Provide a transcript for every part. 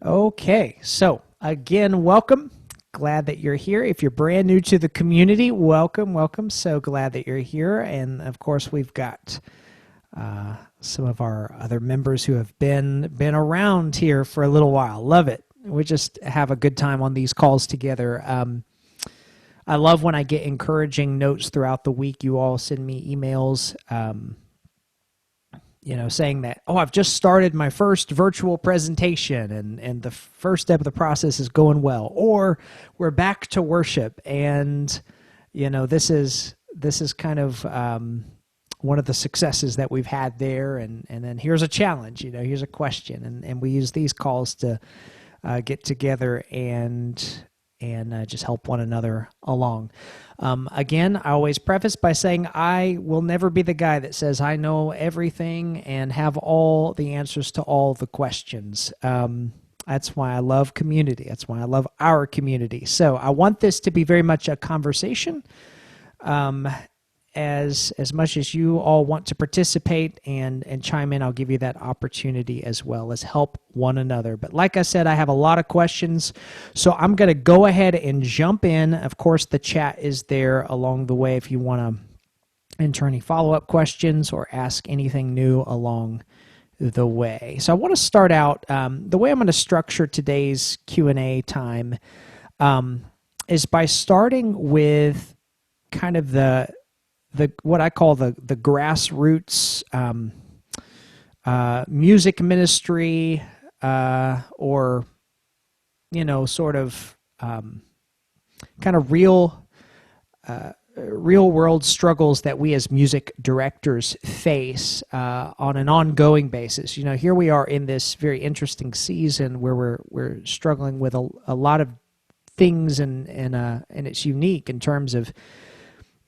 Okay, so again, welcome. Glad that you're here. If you're brand new to the community, welcome, welcome. So glad that you're here. And of course, we've got some of our other members who have been around here for a little while. Love it. We just have a good time on these calls together. I love when I get encouraging notes throughout the week. You all send me emails. Saying that, oh, I've just started my first virtual presentation and the first step of the process is going well, or we're back to worship. And, this is kind of one of the successes that we've had there. And then here's a challenge, here's a question. And we use these calls to get together and just help one another along. Again, I always preface by saying I will never be the guy that says I know everything and have all the answers to all the questions. That's why I love community. That's why I love our community. So I want this to be very much a conversation. As much as you all want to participate and chime in, I'll give you that opportunity as well as help one another. But like I said, I have a lot of questions, so I'm going to go ahead and jump in. Of course, the chat is there along the way if you want to enter any follow-up questions or ask anything new along the way. So I want to start out, the way I'm going to structure today's Q&A time is by starting with kind of the what I call the grassroots music ministry, or sort of kind of real world struggles that we as music directors face on an ongoing basis. Here we are in this very interesting season where we're struggling with a lot of things, and it's unique in terms of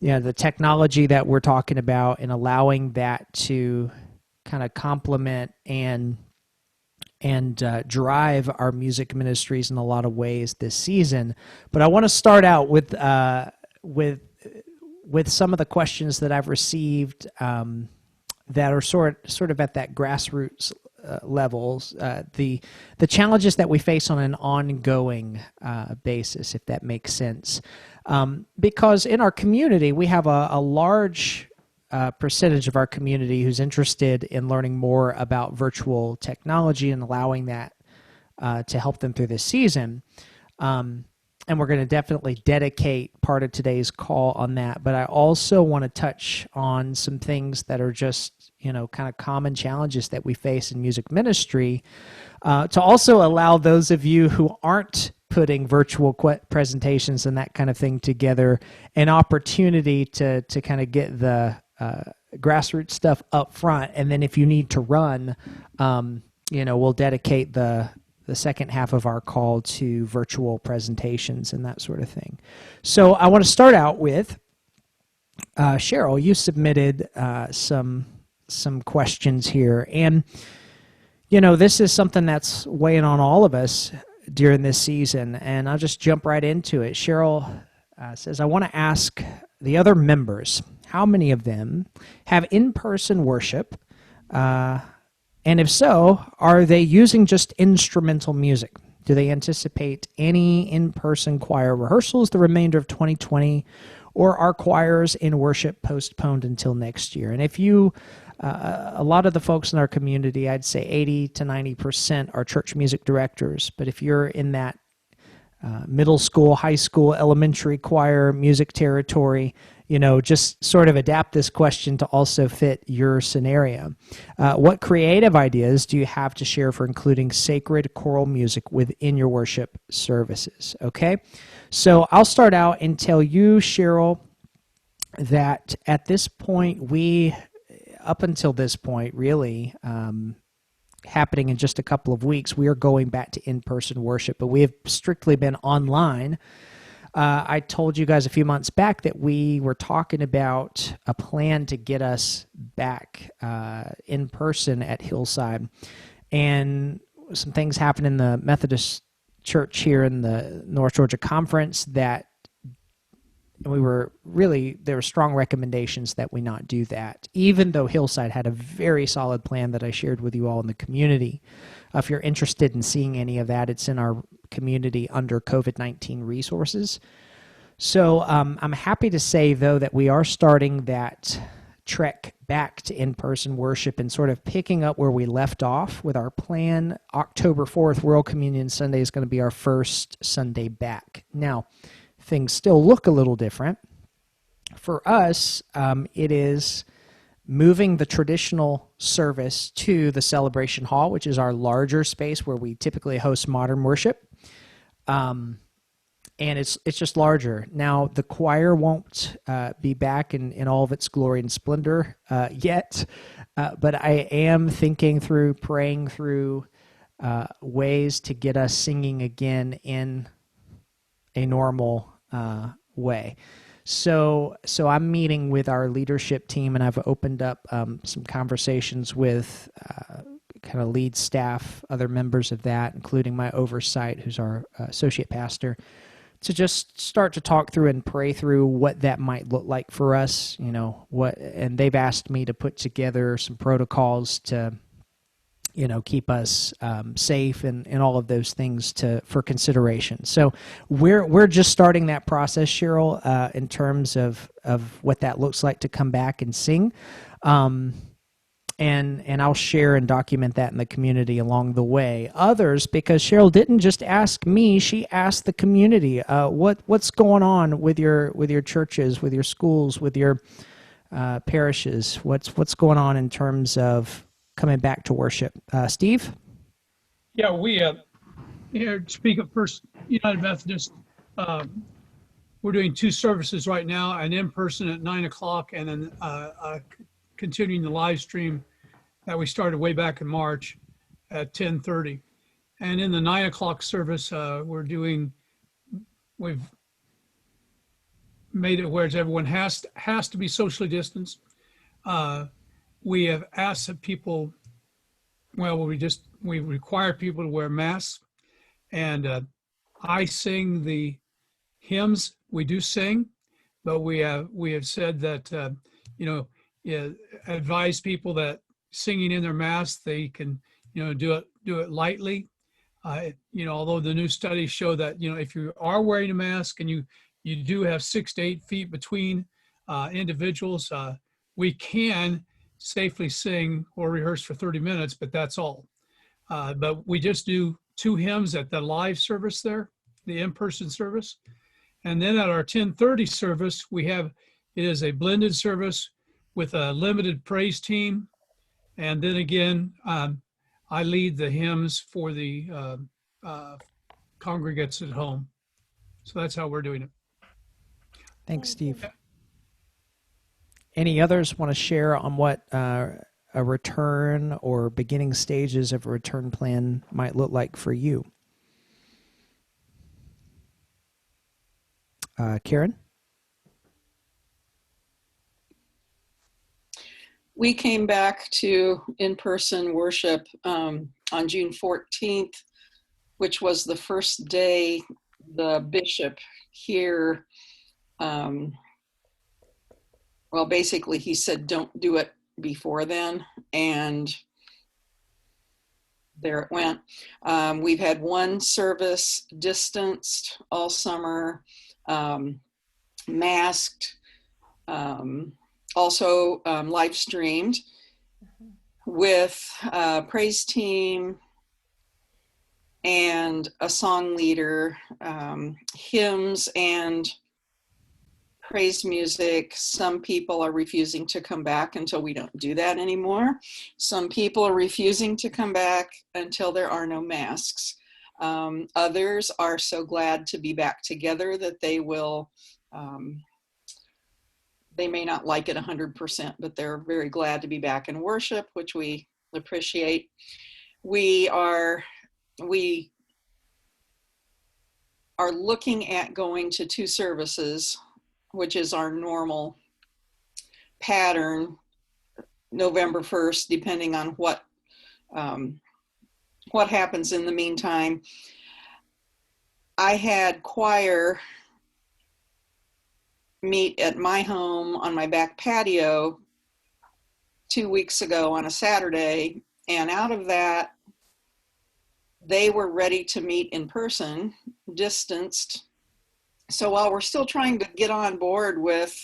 the technology that we're talking about and allowing that to kind of complement and drive our music ministries in a lot of ways this season. But I want to start out with some of the questions that I've received that are sort of at that grassroots levels, the challenges that we face on an ongoing basis, if that makes sense. Because in our community, we have a large percentage of our community who's interested in learning more about virtual technology and allowing that to help them through this season. And we're going to definitely dedicate part of today's call on that. But I also want to touch on some things that are just, kind of common challenges that we face in music ministry, to also allow those of you who aren't putting virtual presentations and that kind of thing together an opportunity to kind of get the grassroots stuff up front. And then if you need to run, we'll dedicate the second half of our call to virtual presentations and that sort of thing. So I want to start out with Cheryl. You submitted some questions here, and this is something that's weighing on all of us during this season, and I'll just jump right into it. Cheryl says, I want to ask the other members, how many of them have in-person worship? And if so, are they using just instrumental music? Do they anticipate any in-person choir rehearsals the remainder of 2020, or are choirs in worship postponed until next year? And if you, a lot of the folks in our community, I'd say 80 to 90% are church music directors. But if you're in that middle school, high school, elementary choir music territory, just sort of adapt this question to also fit your scenario. What creative ideas do you have to share for including sacred choral music within your worship services? Okay, so I'll start out and tell you, Cheryl, that at this point, up until this point, really, happening in just a couple of weeks, we are going back to in-person worship, but we have strictly been online. I told you guys a few months back that we were talking about a plan to get us back in person at Hillside, and some things happened in the Methodist Church here in the North Georgia Conference that we were really, there were strong recommendations that we not do that, even though Hillside had a very solid plan that I shared with you all in the community. If you're interested in seeing any of that, it's in our community under COVID-19 resources. So I'm happy to say, though, that we are starting that trek back to in-person worship and sort of picking up where we left off with our plan. October 4th, World Communion Sunday, is going to be our first Sunday back. Now, things still look a little different. For us, it is moving the traditional service to the Celebration Hall, which is our larger space where we typically host modern worship. And it's just larger. Now, the choir won't be back in all of its glory and splendor yet, but I am thinking through, praying through ways to get us singing again in a normal way. So I'm meeting with our leadership team, and I've opened up some conversations with kind of lead staff, other members of that, including my oversight, who's our associate pastor, to just start to talk through and pray through what that might look like for us. And they've asked me to put together some protocols to keep us safe and all of those things for consideration. So we're just starting that process, Cheryl, in terms of what that looks like to come back and sing. And I'll share and document that in the community along the way. Others, because Cheryl didn't just ask me, she asked the community, what's going on with your churches, with your schools, with your parishes? What's going on in terms of coming back to worship? Steve? Yeah, we here speak of First United Methodist. We're doing 2 services right now, an in-person at 9 o'clock and then continuing the live stream that we started way back in March at 10:30. And in the 9 o'clock service, we've made it where everyone has to be socially distanced. We have asked that people, we require people to wear masks. And I sing the hymns. We do sing, but we have said that advise people that singing in their masks, they can do it lightly. Although the new studies show that if you are wearing a mask and you do have 6 to 8 feet between individuals, we can safely sing or rehearse for 30 minutes, but that's all. But we just do 2 hymns at the live service there, the in-person service. And then at our 10:30 service, it is a blended service with a limited praise team. And then again, I lead the hymns for the congregates at home. So that's how we're doing it. Thanks, Steve. Any others want to share on what a return or beginning stages of a return plan might look like for you? Karen? We came back to in-person worship on June 14th, which was the first day the bishop here, basically he said, don't do it before then. And there it went. We've had 1 service distanced all summer, masked, also live streamed with a praise team and a song leader, hymns and praise music. Some people are refusing to come back until we don't do that anymore. Some people are refusing to come back until there are no masks. Others are so glad to be back together that they will, they may not like it 100%, but they're very glad to be back in worship, which we appreciate. We are looking at going to 2 services, which is our normal pattern, November 1st, depending on what happens in the meantime. I had choir meet at my home on my back patio 2 weeks ago on a Saturday. And out of that, they were ready to meet in person, distanced. So while we're still trying to get on board with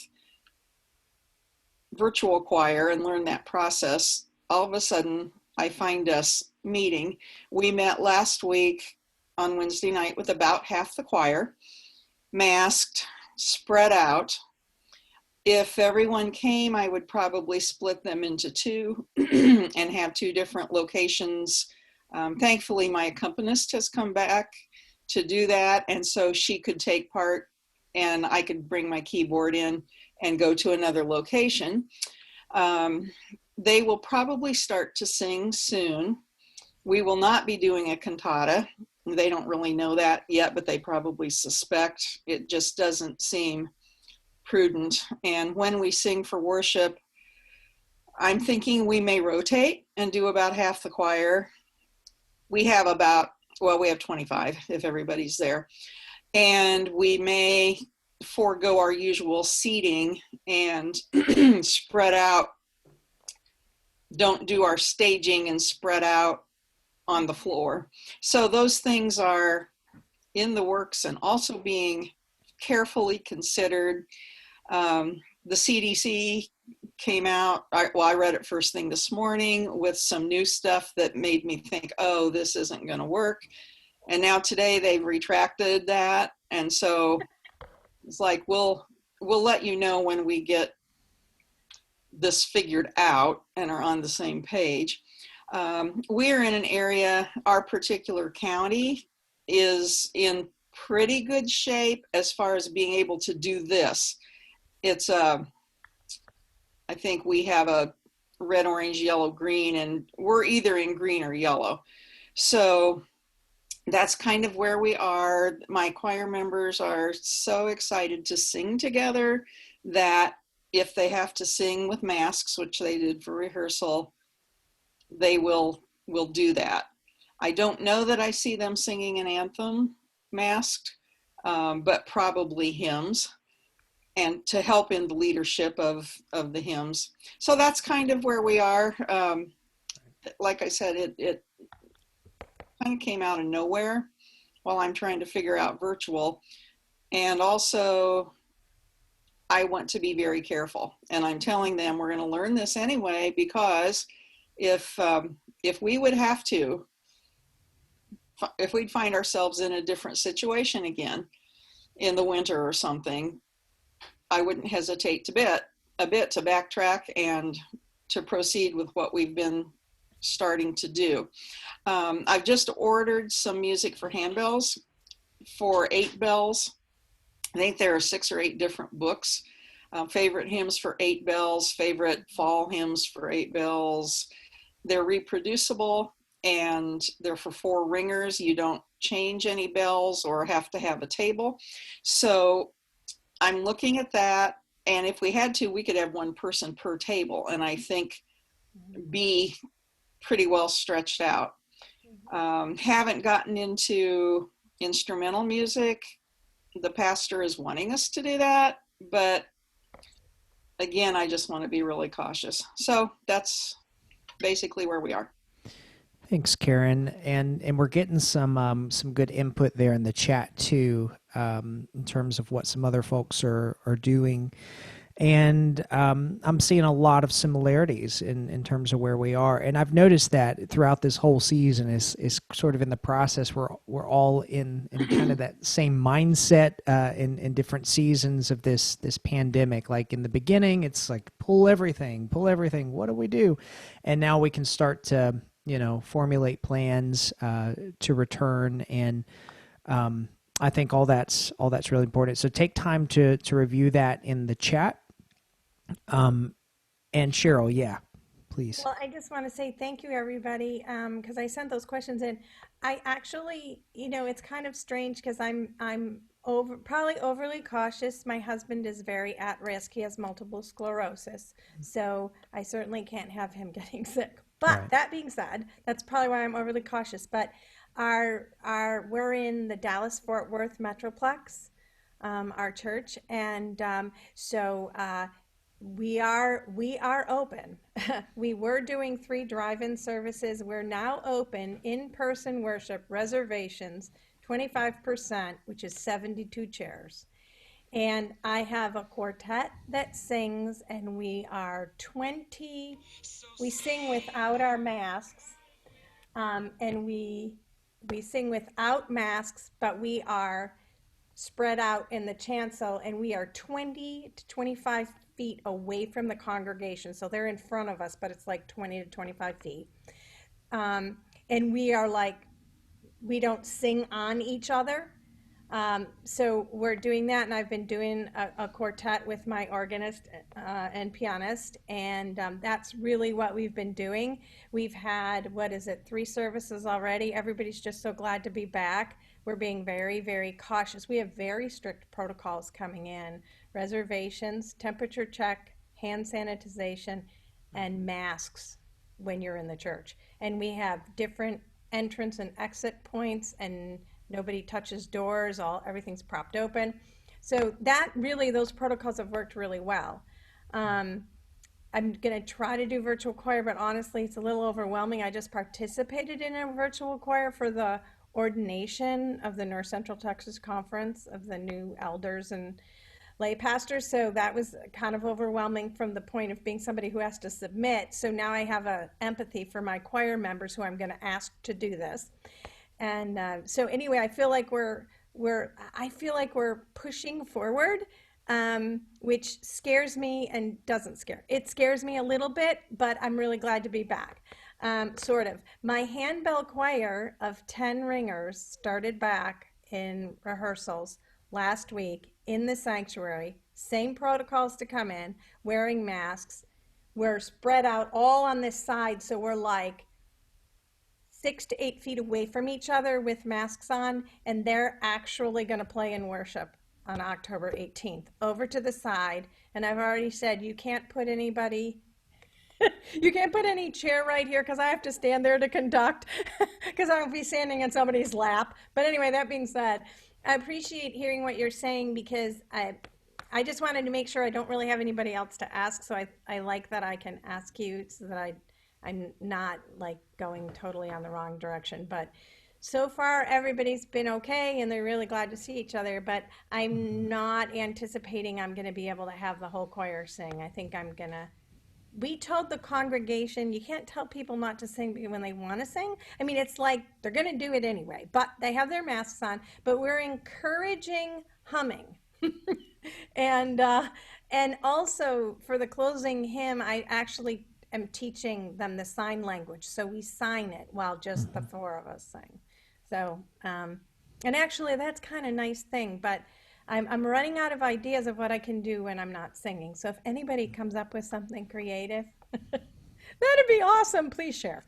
virtual choir and learn that process, all of a sudden I find us meeting. We met last week on Wednesday night with about half the choir, masked, spread out. If everyone came, I would probably split them into two and have two different locations. Thankfully, my accompanist has come back to do that, and so she could take part and I could bring my keyboard in and go to another location. They will probably start to sing soon. We will not be doing a cantata. They don't really know that yet, but they probably suspect. It just doesn't seem prudent. And when we sing for worship, I'm thinking we may rotate and do about half the choir. We have 25 if everybody's there. And we may forego our usual seating and spread out, don't do our staging and spread out on the floor. So those things are in the works and also being carefully considered. The CDC came out, I read it first thing this morning with some new stuff that made me think, oh, this isn't going to work. And now today they've retracted that. And so it's like, we'll let you know when we get this figured out and are on the same page. We're in an area, our particular county is in pretty good shape as far as being able to do this. It's I think we have a red, orange, yellow, green, and we're either in green or yellow. So that's kind of where we are. My choir members are so excited to sing together that if they have to sing with masks, which they did for rehearsal, they will do that. I don't know that I see them singing an anthem masked, but probably hymns, and to help in the leadership of the hymns. So that's kind of where we are. Like I said, it kind of came out of nowhere while I'm trying to figure out virtual. And also, I want to be very careful. And I'm telling them we're going to learn this anyway, because if we would have to, if we'd find ourselves in a different situation again in the winter or something, I wouldn't hesitate a bit to backtrack and to proceed with what we've been starting to do. I've just ordered some music for handbells for 8 bells. I think there are 6 or 8 different books. Favorite hymns for 8 bells, favorite fall hymns for 8 bells. They're reproducible and they're for 4 ringers. You don't change any bells or have to have a table. So I'm looking at that, and if we had to, we could have 1 person per table, and I think be pretty well stretched out. Haven't gotten into instrumental music. The pastor is wanting us to do that, but again, I just want to be really cautious. So that's basically where we are. Thanks, Karen, and we're getting some good input there in the chat too, in terms of what some other folks are doing, and I'm seeing a lot of similarities in terms of where we are, and I've noticed that throughout this whole season is sort of in the process we're all in kind of that same mindset in different seasons of this pandemic. Like in the beginning, it's like pull everything, what do we do, and now we can start to formulate plans to return, and I think all that's really important. So take time to review that in the chat. And Cheryl, yeah, please. Well, I just want to say thank you, everybody, because I sent those questions in. I actually, it's kind of strange because I'm probably overly cautious. My husband is very at risk. He has multiple sclerosis, so I certainly can't have him getting sick. But Right. That being said, that's probably why I'm overly cautious. But we're in the Dallas-Fort Worth Metroplex. our church, and so we are open. We were doing 3 drive-in services. We're now open in-person worship reservations, 25%, which is 72 chairs. And I have a quartet that sings, and we are 20. We sing without our masks, and we sing without masks, but we are spread out in the chancel, and we are 20 to 25 feet away from the congregation. So they're in front of us, but it's like 20 to 25 feet. And we are like, we don't sing on each other. So we're doing that, and I've been doing a quartet with my organist and pianist, and that's really what we've been doing. We've had, 3 services already. Everybody's just so glad to be back. We're being very, very cautious. We have very strict protocols coming in: reservations, temperature check, hand sanitization, and masks when you're in the church. And we have different entrance and exit points, and nobody touches doors, everything's propped open. So those protocols have worked really well. I'm gonna try to do virtual choir, but honestly, it's a little overwhelming. I just participated in a virtual choir for the ordination of the North Central Texas Conference of the new elders and lay pastors. So that was kind of overwhelming from the point of being somebody who has to submit. So now I have a empathy for my choir members who I'm gonna ask to do this. And so anyway, I feel like we're pushing forward, which scares me and doesn't scare. It scares me a little bit, but I'm really glad to be back. Sort of. My handbell choir of 10 ringers started back in rehearsals last week in the sanctuary. Same protocols to come in, wearing masks. We're spread out all on this side, so we're like 6 to 8 feet away from each other with masks on, and they're actually going to play in worship on October 18th over to the side. And I've already said, you can't put anybody you can't put any chair right here because I have to stand there to conduct because I won't be standing in somebody's lap. But anyway, that being said, I appreciate hearing what you're saying, because I just wanted to make sure I don't really have anybody else to ask. So I like that I can ask you, so that I'm not like going totally on the wrong direction. But so far everybody's been okay, and they're really glad to see each other. But I'm not anticipating I'm going to be able to have the whole choir sing. I think we told the congregation, you can't tell people not to sing when they want to sing. I mean, it's like they're going to do it anyway, but they have their masks on. But we're encouraging humming. And also for the closing hymn, I actually am teaching them the sign language. So we sign it while just the 4 of us sing. So, and actually that's kind of a nice thing, but I'm running out of ideas of what I can do when I'm not singing. So if anybody comes up with something creative, that'd be awesome. Please share.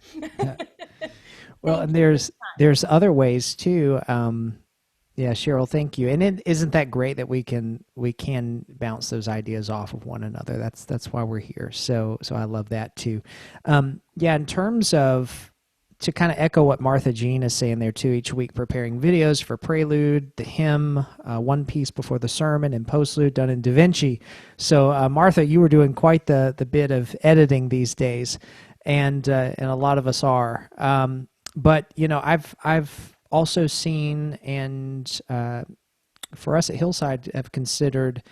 Well, and there's other ways too. Yeah, Cheryl, thank you. And isn't that great that we can bounce those ideas off of one another? That's why we're here. So I love that too. Yeah, in terms of, to kind of echo what Martha Jean is saying there too, each week preparing videos for Prelude, the hymn, one piece before the sermon, and Postlude done in DaVinci. So Martha, you were doing quite the bit of editing these days, and a lot of us are. But I've also seen, and for us at Hillside, have considered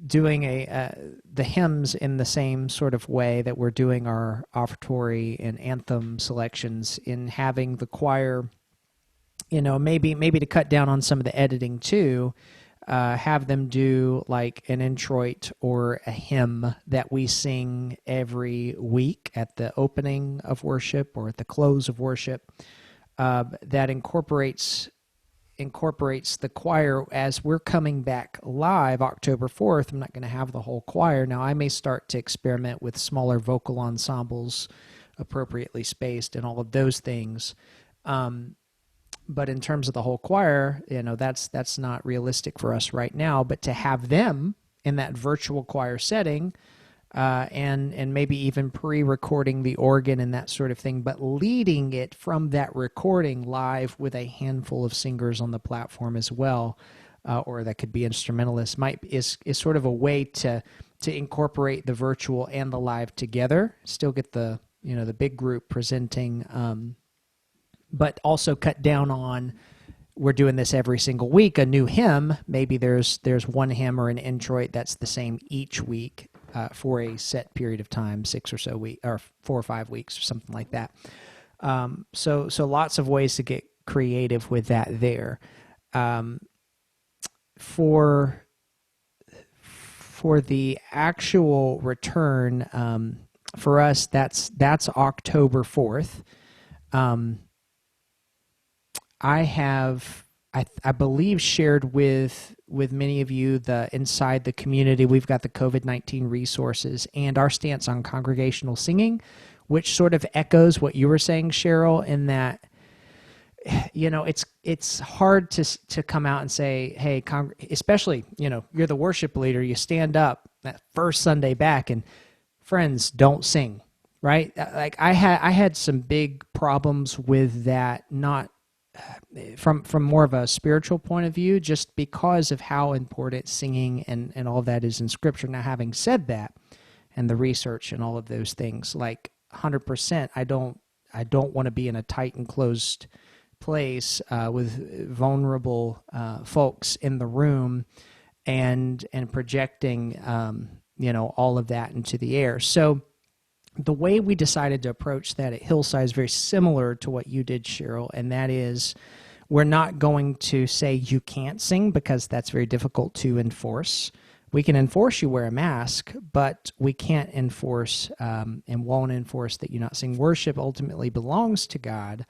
doing the hymns in the same sort of way that we're doing our offertory and anthem selections, in having the choir, maybe to cut down on some of the editing too, have them do like an introit or a hymn that we sing every week at the opening of worship or at the close of worship, that incorporates the choir as we're coming back live October 4th. I'm not going to have the whole choir. Now, I may start to experiment with smaller vocal ensembles, appropriately spaced, and all of those things. But in terms of the whole choir, that's not realistic for us right now. But to have them in that virtual choir setting, and maybe even pre-recording the organ and that sort of thing, but leading it from that recording live with a handful of singers on the platform as well, or that could be instrumentalists, is sort of a way to incorporate the virtual and the live together, still get the the big group presenting, but also cut down on, we're doing this every single week, a new hymn. Maybe there's one hymn or an introit that's the same each week for a set period of time, 6 or so weeks, or 4 or 5 weeks, or something like that. So lots of ways to get creative with that there. For the actual return, for us, that's October 4th. I believe shared with many of you inside the community, we've got the COVID-19 resources and our stance on congregational singing, which sort of echoes what you were saying, Cheryl, in that it's hard to come out and say, hey, especially you're the worship leader, you stand up that first Sunday back and friends, don't sing, right? Like I had some big problems with that, not from more of a spiritual point of view, just because of how important singing and all of that is in Scripture. Now, having said that, and the research and all of those things, like 100%, I don't want to be in a tight and closed place with vulnerable folks in the room and projecting all of that into the air. So the way we decided to approach that at Hillside is very similar to what you did, Cheryl, and that is, we're not going to say you can't sing, because that's very difficult to enforce. We can enforce you wear a mask, but we can't enforce and won't enforce that you not sing. Worship ultimately belongs to God,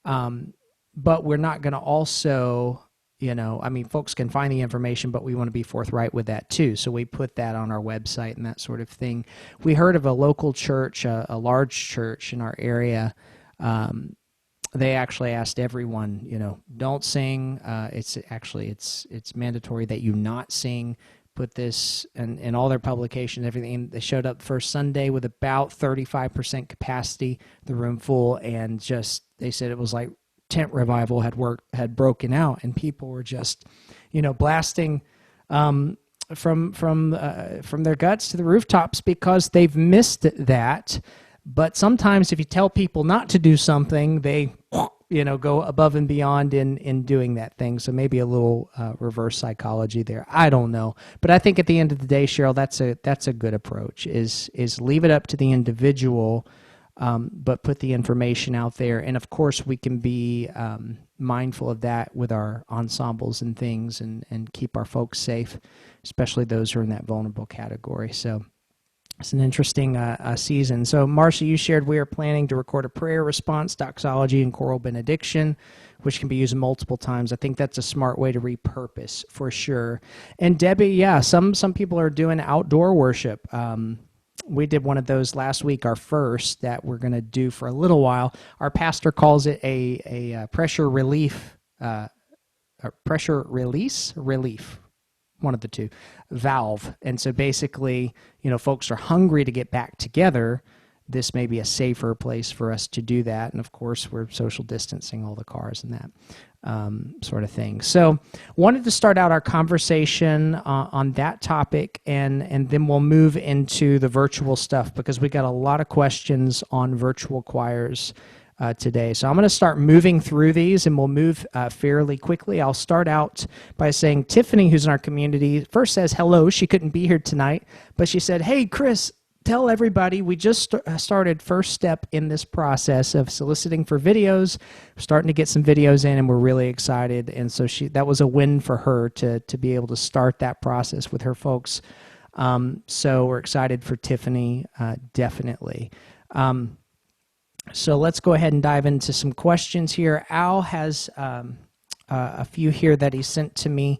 but we're not going to also, folks can find the information, but we want to be forthright with that too. So we put that on our website and that sort of thing. We heard of a local church, a large church in our area. They actually asked everyone, don't sing. It's mandatory that you not sing. Put this in all their publications, everything. They showed up the first Sunday with about 35% capacity, the room full, and they said it was like tent revival had broken out, and people were just, blasting from their guts to the rooftops because they've missed that. But sometimes if you tell people not to do something, they go above and beyond in doing that thing. So maybe a little reverse psychology there. I don't know, but I think at the end of the day, Cheryl, that's a good approach. Is leave it up to the individual. But put the information out there. And of course, we can be mindful of that with our ensembles and things, and keep our folks safe, especially those who are in that vulnerable category. So it's an interesting season. So Marcia, you shared we are planning to record a prayer response, doxology, and choral benediction, which can be used multiple times. I think that's a smart way to repurpose for sure. And Debbie, yeah, some people are doing outdoor worship. We did one of those last week, our first, that we're going to do for a little while. Our pastor calls it a pressure relief, pressure release, relief, one of the two, valve. And so basically, folks are hungry to get back together. This may be a safer place for us to do that. And of course, we're social distancing all the cars and that sort of thing. So wanted to start out our conversation on that topic, and then we'll move into the virtual stuff, because we got a lot of questions on virtual choirs today. So I'm going to start moving through these, and we'll move fairly quickly. I'll start out by saying Tiffany, who's in our community, first says hello. She couldn't be here tonight, but she said, hey, Chris, tell everybody we just started first step in this process of soliciting for videos. We're starting to get some videos in, and we're really excited. And so that was a win for her to be able to start that process with her folks. So we're excited for Tiffany, definitely. So let's go ahead and dive into some questions here. Al has a few here that he sent to me.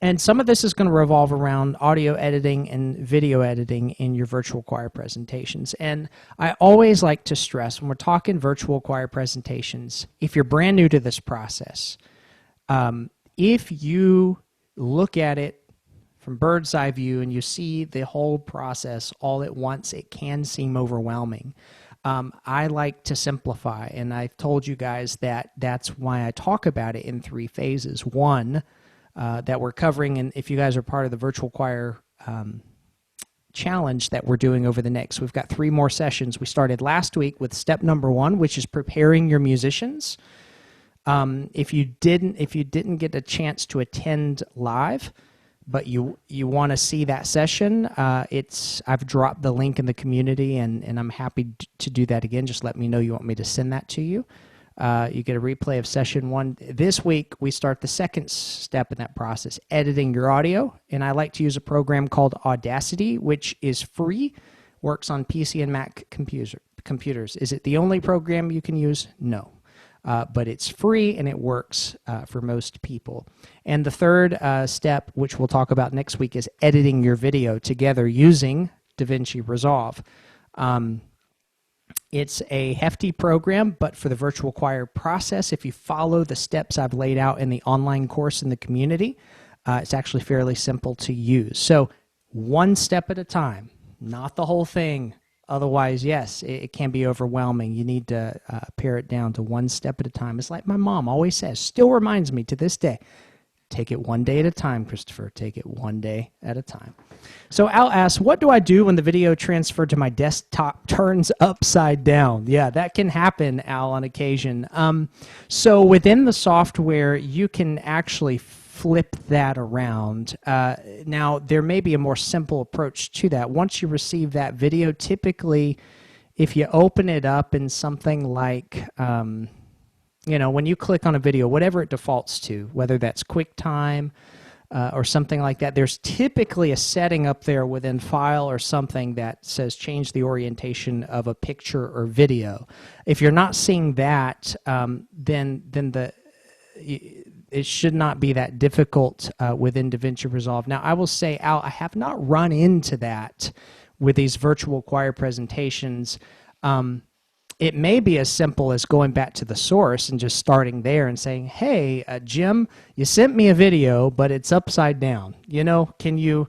And some of this is going to revolve around audio editing and video editing in your virtual choir presentations. And I always like to stress, when we're talking virtual choir presentations, if you're brand new to this process, if you look at it from bird's eye view and you see the whole process all at once, it can seem overwhelming. I like to simplify, and I've told you guys that that's why I talk about it in 3 phases. One, that we're covering, and if you guys are part of the virtual choir challenge that we're doing over the next, we've got 3 more sessions. We started last week with step number 1, which is preparing your musicians. If you didn't get a chance to attend live, but you want to see that session, I've dropped the link in the community, and I'm happy to do that again. Just let me know you want me to send that to you. You get a replay of session 1. This week, we start the second step in that process, editing your audio. And I like to use a program called Audacity, which is free, works on PC and Mac computers. Is it the only program you can use? No. But it's free and it works for most people. And the third step, which we'll talk about next week, is editing your video together using DaVinci Resolve. It's a hefty program, but for the virtual choir process, if you follow the steps I've laid out in the online course in the community, it's actually fairly simple to use. So 1 step at a time, not the whole thing. Otherwise, yes, it can be overwhelming. You need to pare it down to 1 step at a time. It's like my mom always says, still reminds me to this day, take it 1 day at a time, Christopher. Take it 1 day at a time. So Al asks, what do I do when the video transfer to my desktop turns upside down? Yeah, that can happen, Al, on occasion. So within the software, you can actually flip that around. Now, there may be a more simple approach to that. Once you receive that video, typically, if you open it up in something like, when you click on a video, whatever it defaults to, whether that's QuickTime or something like that, there's typically a setting up there within File or something that says change the orientation of a picture or video. If you're not seeing that, then it should not be that difficult within DaVinci Resolve. Now, I will say, Al, I have not run into that with these virtual choir presentations. It may be as simple as going back to the source and just starting there and saying, hey, Jim, you sent me a video, but it's upside down. Can you,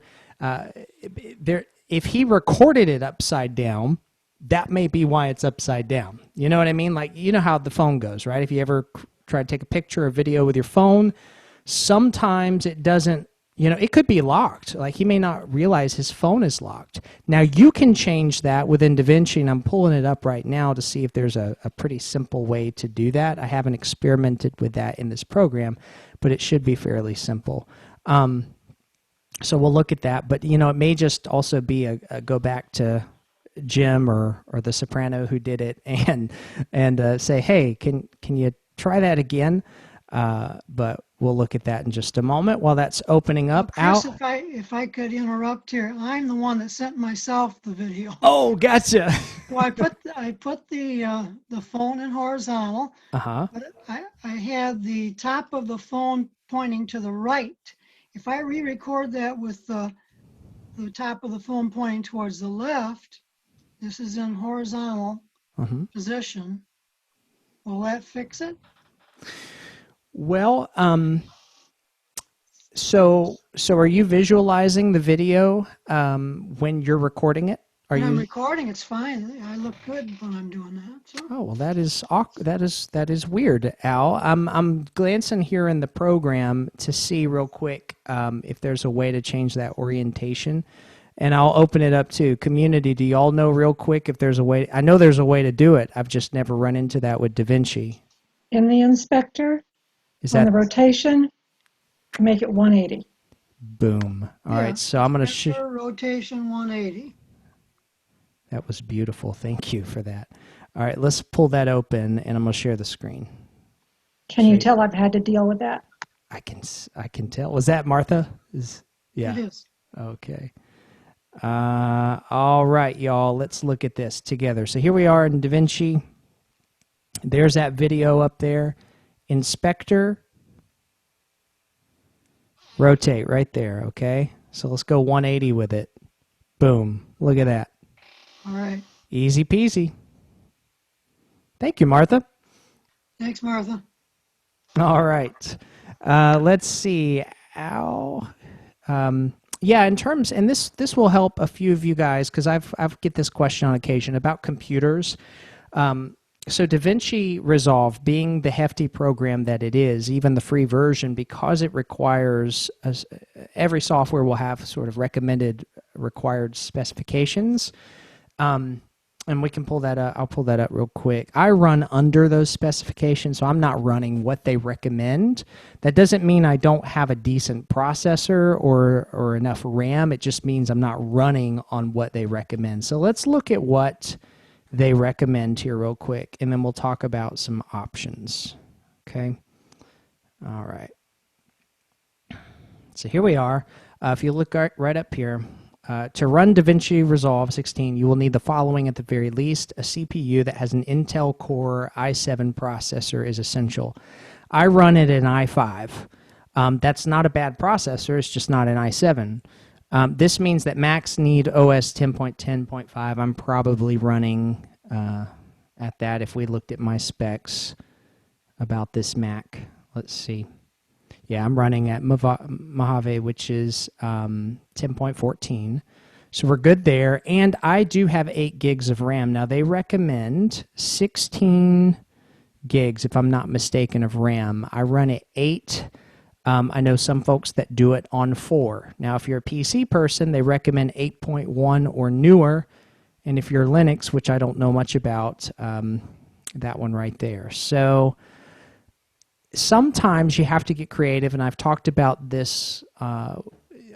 if he recorded it upside down, that may be why it's upside down. You know what I mean? Like, you know how the phone goes, right? If you ever try to take a picture or video with your phone, sometimes it doesn't, it could be locked. Like, he may not realize his phone is locked. Now, you can change that within DaVinci, and I'm pulling it up right now to see if there's a pretty simple way to do that. I haven't experimented with that in this program, but it should be fairly simple. So we'll look at that. But, it may just also be a go back to Jim or the soprano who did it and say, hey, can you try that again? But we'll look at that in just a moment while that's opening up. Chris, Al? if I could interrupt here, I'm the one that sent myself the video. Oh, gotcha. So I put the phone in horizontal, Uh-huh. but I had the top of the phone pointing to the right. If I re-record that with the top of the phone pointing towards the left, this is in horizontal position. Will that fix it? Well, so are you visualizing the video when you're recording it? When I'm recording, it's fine. I look good when I'm doing that. So. Oh, well, that is weird, Al. I'm glancing here in the program to see real quick if there's a way to change that orientation. And I'll open it up to community. Do y'all know real quick if there's a way? I know there's a way to do it. I've just never run into that with DaVinci. In the inspector, Is on that the rotation, make it 180. boom? All right, so I'm going to rotation 180. That was beautiful. Thank you for that. All right, let's pull that open, and I'm going to share the screen. Can you tell I've had to deal with that? I can tell. Was that Martha? Yeah. It is. Okay. All right, y'all. Let's look at this together. So here we are in DaVinci. There's that video up there. Inspector. Rotate right there, okay? So let's go 180 with it. Boom. Look at that. All right. Easy peasy. Thank you, Martha. Thanks, Martha. All right. Let's see. Al, Yeah, in terms, and this will help a few of you guys because I've get this question on occasion about computers. So DaVinci Resolve, being the hefty program that it is, even the free version, because it requires every software will have sort of recommended required specifications. And we can pull that up. I'll pull that up real quick. I run under those specifications, so I'm not running what they recommend. That doesn't mean I don't have a decent processor or enough RAM. It just means I'm not running on what they recommend. So let's look at what they recommend here real quick, and then we'll talk about some options. Okay. All right. So here we are. If you look right up here, to run DaVinci Resolve 16, you will need the following at the very least. A CPU that has an Intel Core i7 processor is essential. I run it in i5. That's not a bad processor, it's just not an i7. This means that Macs need OS 10.10.5. I'm probably running at that if we looked at my specs about this Mac. Let's see. Yeah, I'm running at Mojave, which is 10.14. So we're good there. And I do have 8 gigs of RAM. Now, they recommend 16 gigs, if I'm not mistaken, of RAM. I run at 8. I know some folks that do it on 4. Now, if you're a PC person, they recommend 8.1 or newer. And if you're Linux, which I don't know much about, that one right there. So sometimes you have to get creative, and I've talked about this on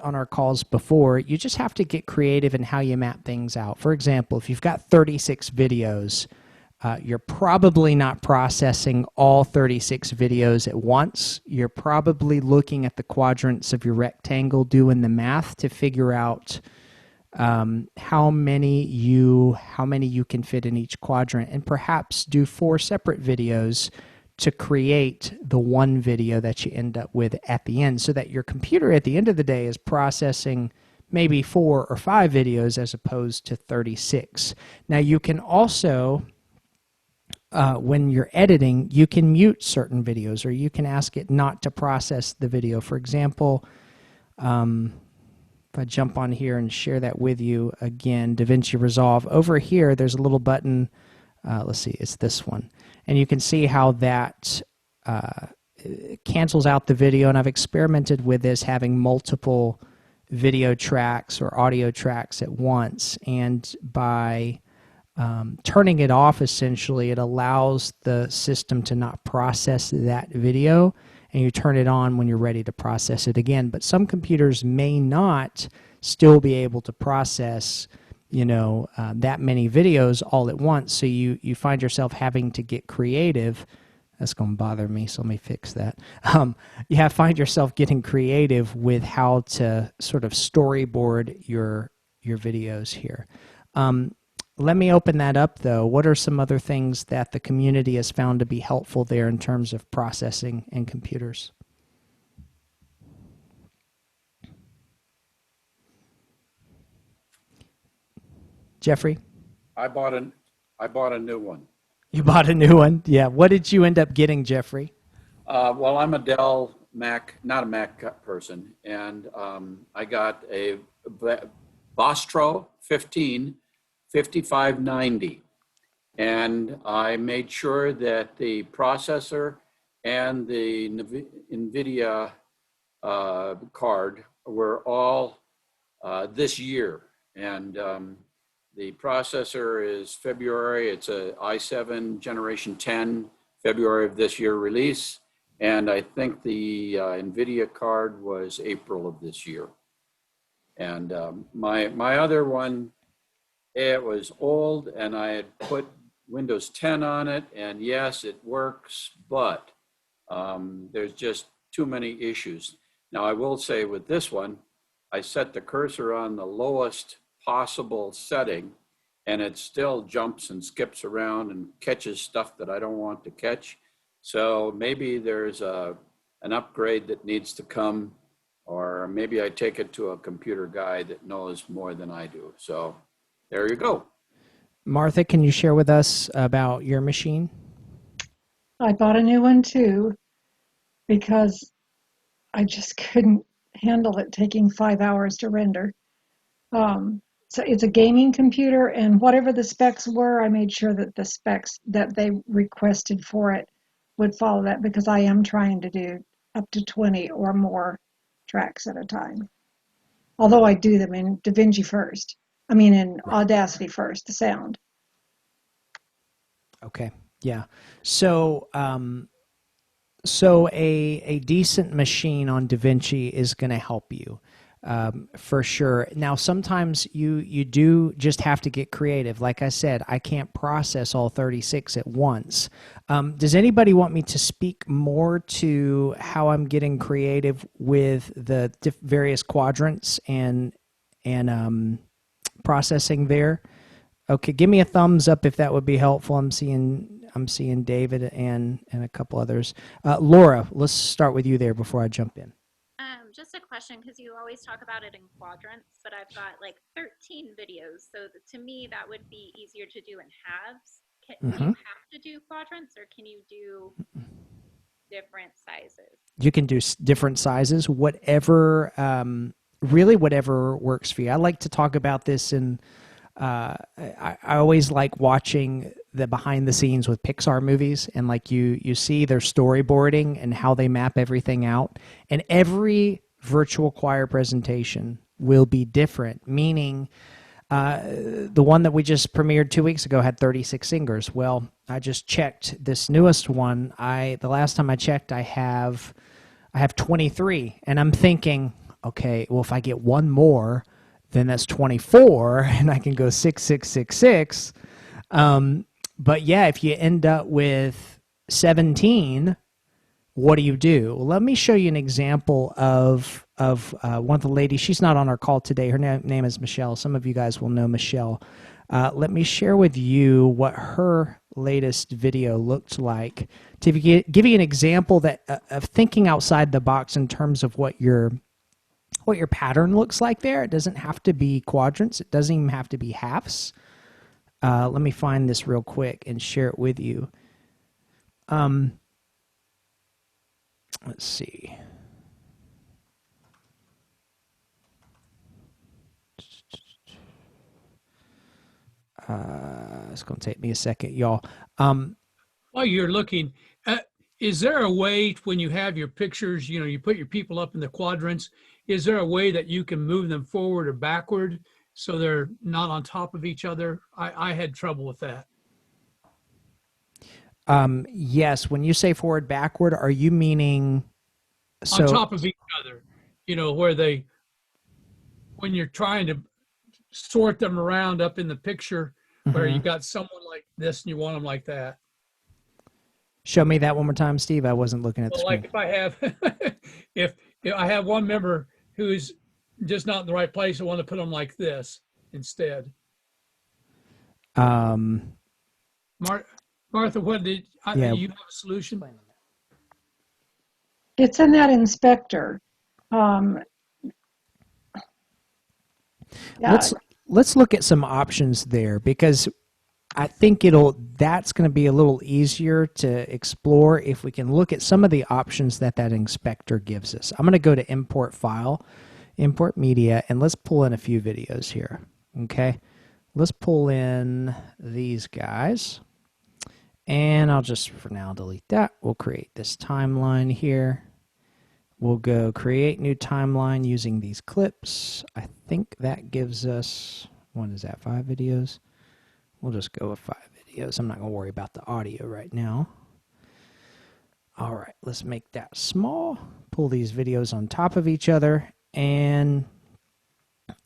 our calls before. You just have to get creative in how you map things out. For example, if you've got 36 videos, you're probably not processing all 36 videos at once. You're probably looking at the quadrants of your rectangle, doing the math to figure out how many you can fit in each quadrant, and perhaps do 4 separate videos to create the one video that you end up with at the end, so that your computer at the end of the day is processing maybe 4 or 5 videos as opposed to 36. Now you can also, when you're editing, you can mute certain videos, or you can ask it not to process the video. For example, if I jump on here and share that with you again, DaVinci Resolve, over here there's a little button, let's see, it's this one. And you can see how that cancels out the video. And I've experimented with this, having multiple video tracks or audio tracks at once. And by turning it off, essentially, it allows the system to not process that video. And you turn it on when you're ready to process it again. But some computers may not still be able to process that many videos all at once. So you find yourself having to get creative. That's going to bother me, so let me fix that. You find yourself getting creative with how to sort of storyboard your videos here. Let me open that up, though. What are some other things that the community has found to be helpful there in terms of processing and computers? Jeffrey? I bought a new one. You bought a new one? Yeah. What did you end up getting, Jeffrey? Well, I'm a Dell Mac, not a Mac person, and I got a Vostro 15 5590, and I made sure that the processor and the NVIDIA card were all this year, and the processor is February. It's a i7 generation 10, February of this year release. And I think the NVIDIA card was April of this year. And my other one, it was old, and I had put Windows 10 on it. And yes, it works, but there's just too many issues. Now, I will say with this one, I set the cursor on the lowest possible setting, and it still jumps and skips around and catches stuff that I don't want to catch. So maybe there's an upgrade that needs to come, or maybe I take it to a computer guy that knows more than I do. So there you go. Martha, can you share with us about your machine? I bought a new one too because I just couldn't handle it taking 5 hours to render. So it's a gaming computer, and whatever the specs were, I made sure that the specs that they requested for it would follow that, because I am trying to do up to 20 or more tracks at a time. Although I do them in DaVinci first. I mean, in Audacity first, the sound. Okay. Yeah. So, so a decent machine on DaVinci is going to help you, for sure. Now, sometimes you do just have to get creative. Like I said, I can't process all 36 at once. Does anybody want me to speak more to how I'm getting creative with the various quadrants and processing there? Okay, give me a thumbs up if that would be helpful. I'm seeing David and a couple others. Laura, let's start with you there before I jump in. Just a question, because you always talk about it in quadrants, but I've got like 13 videos. So to me, that would be easier to do in halves. Do you have to do quadrants, or can you do different sizes? You can do different sizes, whatever, really whatever works for you. I like to talk about this in, I always like watching the behind the scenes with Pixar movies, and like you see their storyboarding and how they map everything out. And every virtual choir presentation will be different, meaning the one that we just premiered 2 weeks ago had 36 singers. Well, I just checked this newest one. The last time I checked, I have 23, and I'm thinking, okay, well, if I get one more, then that's 24, and I can go 6, 6, 6, 6. But yeah, if you end up with 17, what do you do? Well, let me show you an example of one of the ladies. She's not on our call today. Her name is Michelle. Some of you guys will know Michelle. Let me share with you what her latest video looked like to give you an example of thinking outside the box in terms of what your pattern looks like there. It doesn't have to be quadrants. It doesn't even have to be halves. Let me find this real quick and share it with you. Let's see. It's going to take me a second, y'all. While you're looking, is there a way when you have your pictures, you put your people up in the quadrants, is there a way that you can move them forward or backward so they're not on top of each other? I had trouble with that. Yes. When you say forward, backward, are you meaning on top of each other, where when you're trying to sort them around up in the picture, where you got someone like this and you want them like that? Show me that one more time, Steve. I wasn't looking at the screen. Like if I have, if I have one member who's just not in the right place, I want to put them like this instead. Martha, what did you have a solution? It's in that inspector. Let's look at some options there, because I think that's going to be a little easier to explore if we can look at some of the options that inspector gives us. I'm going to go to import file, import media, and let's pull in a few videos here. Okay, let's pull in these guys, and I'll just for now delete that. We'll create this timeline here. We'll go create new timeline using these clips. I think that gives us, what is that, 5 videos? We'll just go with 5 videos. I'm not going to worry about the audio right now. All right, let's make that small. Pull these videos on top of each other. And,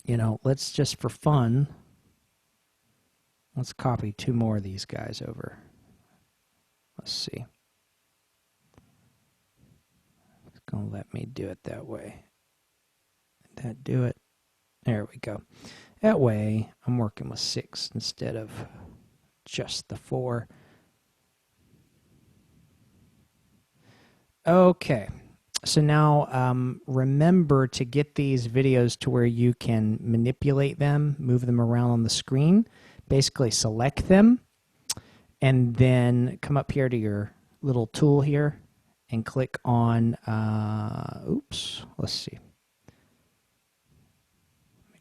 let's just for fun, let's copy 2 more of these guys over. Let's see. Gonna let me do it that way. Did that do it? There we go. That way I'm working with 6 instead of just the 4. Okay, so now remember to get these videos to where you can manipulate them, move them around on the screen, basically select them, and then come up here to your little tool here and click on, let's see.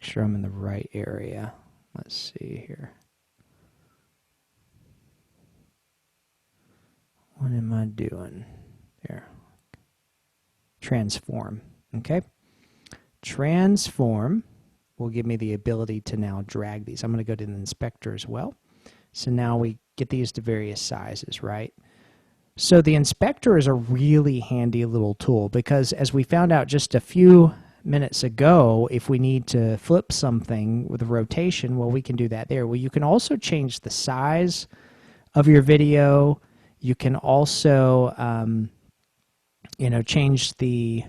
Make sure I'm in the right area. Let's see here. What am I doing? There. Transform. Okay. Transform will give me the ability to now drag these. I'm going to go to the inspector as well. So now we get these to various sizes, right? So the inspector is a really handy little tool because as we found out just a few minutes ago, if we need to flip something with a rotation, well, we can do that there. Well, you can also change the size of your video. You can also, change the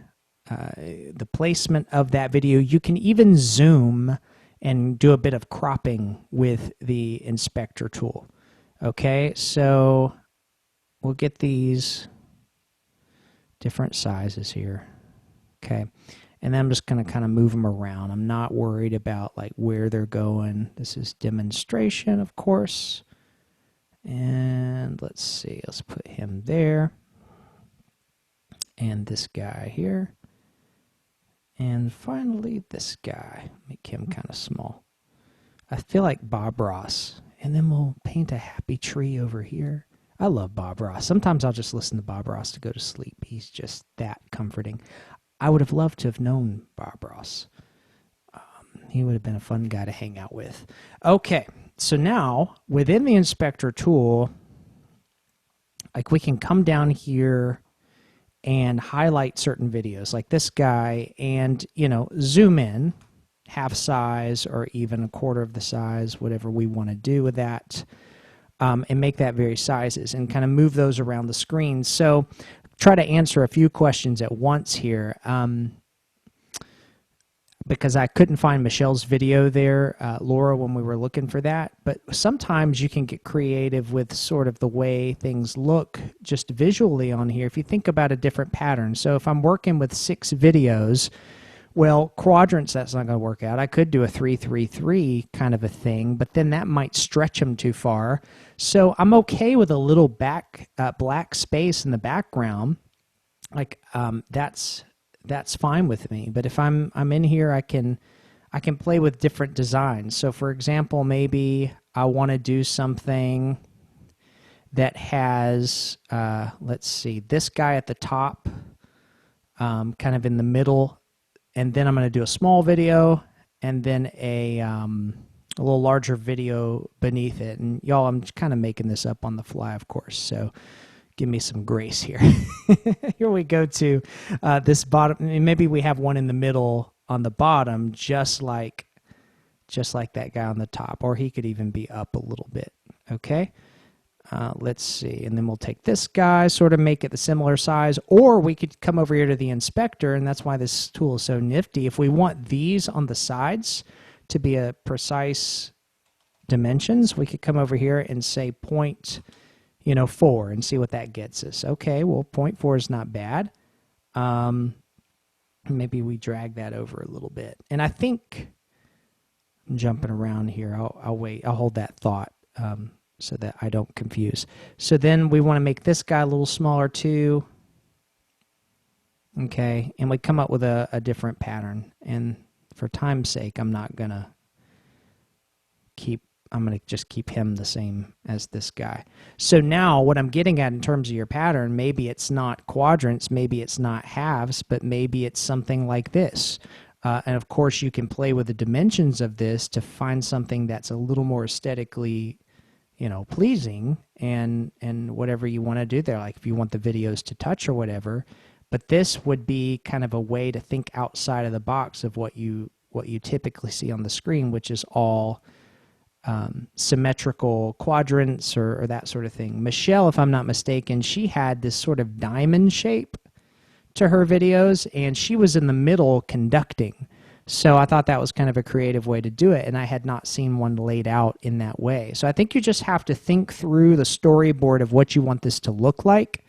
placement of that video. You can even zoom and do a bit of cropping with the inspector tool. Okay, so we'll get these different sizes here. Okay, and then I'm just going to kind of move them around. I'm not worried about like where they're going. This is demonstration, of course. And let's see, let's put him there. And this guy here. And finally, this guy. Make him kind of small. I feel like Bob Ross. And then we'll paint a happy tree over here. I love Bob Ross. Sometimes I'll just listen to Bob Ross to go to sleep. He's just that comforting. I would have loved to have known Bob Ross. He would have been a fun guy to hang out with. Okay, so now within the inspector tool, like we can come down here and highlight certain videos like this guy and, zoom in half size or even a quarter of the size, whatever we want to do with that, and make that various sizes and kind of move those around the screen. So try to answer a few questions at once here. Because I couldn't find Michelle's video there, Laura, when we were looking for that. But sometimes you can get creative with sort of the way things look just visually on here if you think about a different pattern. So if I'm working with 6 videos, well, quadrants, that's not going to work out. I could do a 3-3-3 kind of a thing, but then that might stretch them too far. So I'm okay with a little black space in the background. Like that's fine with me. But if I'm in here, I can play with different designs. So for example, maybe I want to do something that has, let's see, this guy at the top, kind of in the middle, and then I'm going to do a small video and then a little larger video beneath it. And y'all, I'm kind of making this up on the fly, of course. So give me some grace here. Here we go to this bottom. Maybe we have one in the middle on the bottom, just like that guy on the top, or he could even be up a little bit. Okay. Let's see. And then we'll take this guy, sort of make it the similar size, or we could come over here to the inspector, and that's why this tool is so nifty. If we want these on the sides to be a precise dimensions, we could come over here and say 0.4 and see what that gets us. Okay, well, 0.4 is not bad. Maybe we drag that over a little bit. And I think I'm jumping around here. I'll wait. I'll hold that thought so that I don't confuse. So then we want to make this guy a little smaller too. Okay, and we come up with a different pattern. And for time's sake, I'm going to just keep him the same as this guy. So now what I'm getting at in terms of your pattern, maybe it's not quadrants, maybe it's not halves, but maybe it's something like this. And of course, you can play with the dimensions of this to find something that's a little more aesthetically, pleasing and whatever you want to do there. Like if you want the videos to touch or whatever. But this would be kind of a way to think outside of the box of what you typically see on the screen, which is all symmetrical quadrants or that sort of thing. Michelle, if I'm not mistaken, she had this sort of diamond shape to her videos, and she was in the middle conducting. So I thought that was kind of a creative way to do it, and I had not seen one laid out in that way. So I think you just have to think through the storyboard of what you want this to look like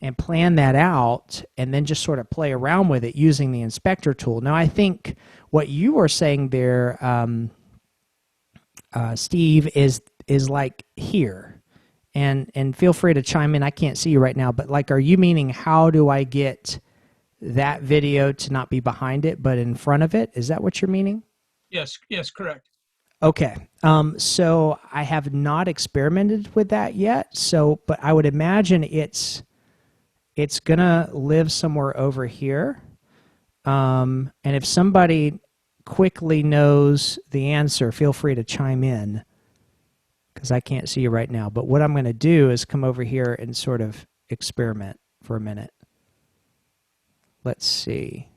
and plan that out, and then just sort of play around with it using the inspector tool. Now, I think what you were saying there, Steve, is like here, and feel free to chime in. I can't see you right now, but like, are you meaning how do I get that video to not be behind it but in front of it? Is that what you're meaning? Yes, correct. Okay. So I have not experimented with that yet. So, but I would imagine it's gonna live somewhere over here. And if somebody quickly knows the answer, feel free to chime in because I can't see you right now. But what I'm going to do is come over here and sort of experiment for a minute. Let's see.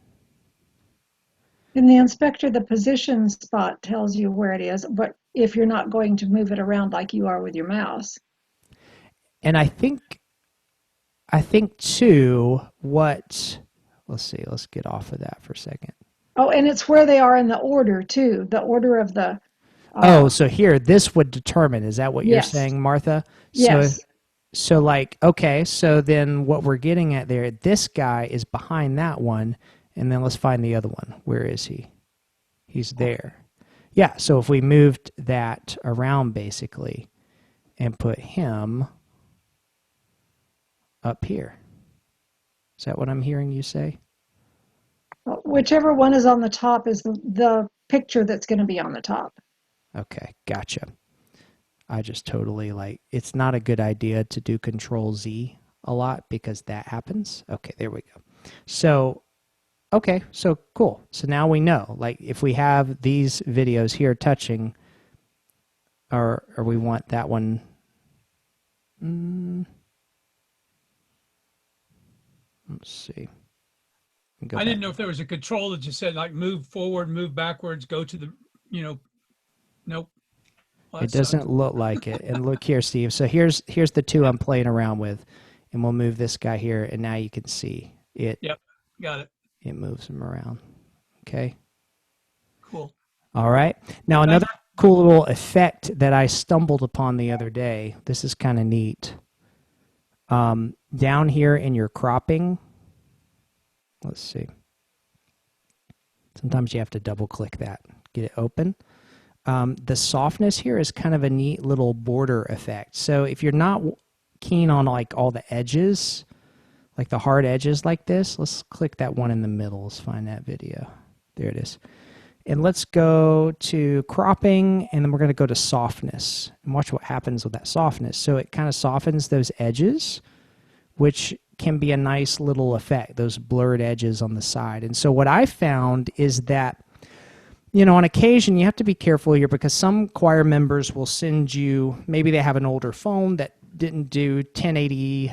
In the inspector, the position spot tells you where it is, but if you're not going to move it around like you are with your mouse. And I think too, let's see, let's get off of that for a second. Oh, and it's where they are in the order too, the order of the. Oh, so here, this would determine, is that what you're Yes. saying, Martha? Yes. So like, okay, so then what we're getting at there, this guy is behind that one, and then let's find the other one. Where is he? He's there. Yeah, so if we moved that around basically and put him up here. Is that what I'm hearing you say? Whichever one is on the top is the picture that's going to be on the top. Okay, gotcha. I just totally it's not a good idea to do Control Z a lot because that happens. Okay, there we go. So, okay, so cool. So now we know, if we have these videos here touching, or we want that one. Let's see. I didn't know if there was a control that just said like move forward, move backwards, go to the, nope. Well, It that doesn't sucks. look like it. And look here, Steve. So here's the two I'm playing around with, and we'll move this guy here, and now you can see it. Yep, got it. It moves him around. Okay. Cool. All right. Now another cool little effect that I stumbled upon the other day. This is kind of neat. Down here in your cropping. Let's see. Sometimes you have to double click that, get it open. The softness here is kind of a neat little border effect. So if you're not keen on all the edges, like the hard edges like this, let's click that one in the middle. Let's find that video. There it is. And let's go to cropping, and then we're going to go to softness and watch what happens with that softness. So it kind of softens those edges, which can be a nice little effect, those blurred edges on the side. And so what I found is that, on occasion, you have to be careful here because some choir members will send you, maybe they have an older phone that didn't do 1080p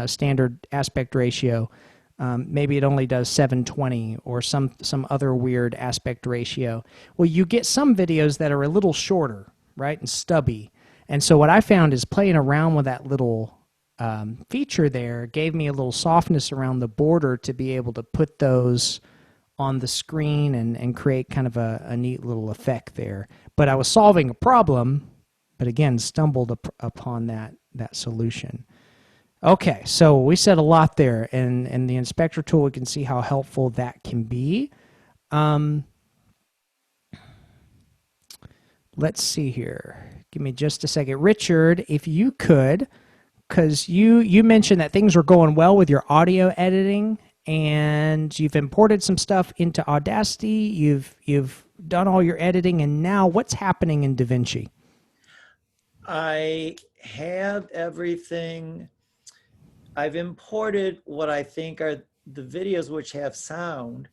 standard aspect ratio. Maybe it only does 720 or some other weird aspect ratio. Well, you get some videos that are a little shorter, right, and stubby. And so what I found is playing around with that little feature there gave me a little softness around the border to be able to put those on the screen and create kind of a neat little effect there. But I was solving a problem, but again, stumbled upon that solution. Okay, so we said a lot there, and the inspector tool, we can see how helpful that can be. Let's see here. Give me just a second. Richard, if you could, because you mentioned that things were going well with your audio editing, and you've imported some stuff into Audacity, you've done all your editing, and now what's happening in DaVinci? I have everything. I've imported what I think are the videos which have sound,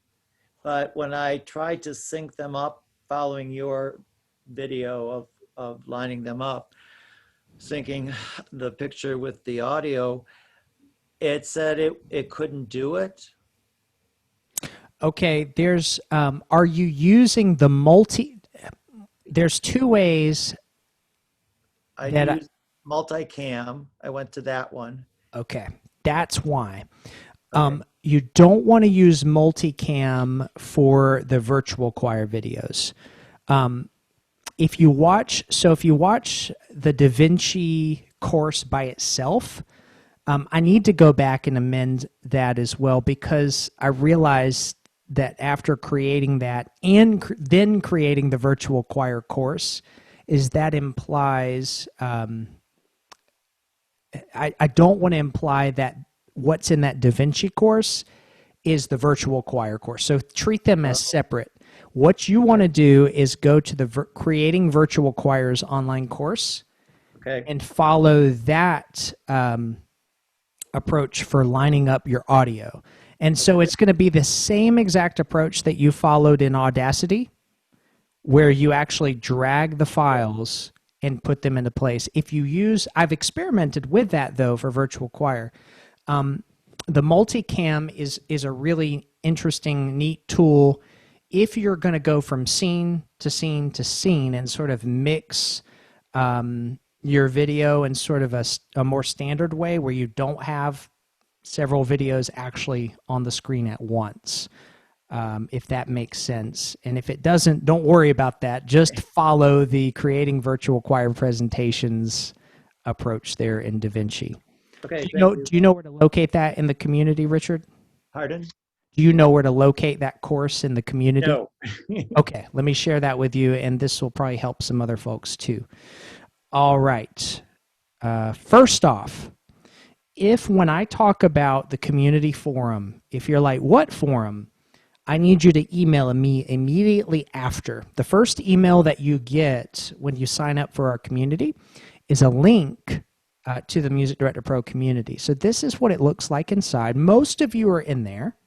but when I tried to sync them up following your video of lining them up, syncing the picture with the audio, it said it couldn't do it. Okay, there's are you using the there's two ways I that used multicam. I went to that one. okay, that's why. Okay. You don't want to use multicam for the virtual choir videos. If you watch the DaVinci course by itself, I need to go back and amend that as well because I realized that after creating that and then creating the virtual choir course, is that implies I don't want to imply that what's in that DaVinci course is the virtual choir course. So treat them as separate. What you want to do is go to the Creating Virtual Choirs online course Okay. and follow that approach for lining up your audio. And so it's going to be the same exact approach that you followed in Audacity, where you actually drag the files and put them into place. If you use, I've experimented with that though for virtual choir. The multicam is a really interesting, neat tool if you're going to go from scene to scene to scene and sort of mix your video in sort of a more standard way where you don't have several videos actually on the screen at once, if that makes sense. And if it doesn't, don't worry about that. Just follow the Creating Virtual Choir Presentations approach there in DaVinci. Okay. Do you know where to locate that in the community, Richard? Pardon? Do you know where to locate that course in the community? No. Okay, let me share that with you, and this will probably help some other folks too. All right. First off, if when I talk about the community forum, if you're like, what forum? I need you to email me immediately after. The first email that you get when you sign up for our community is a link to the Music Director Pro community. So this is what it looks like inside. Most of you are in there.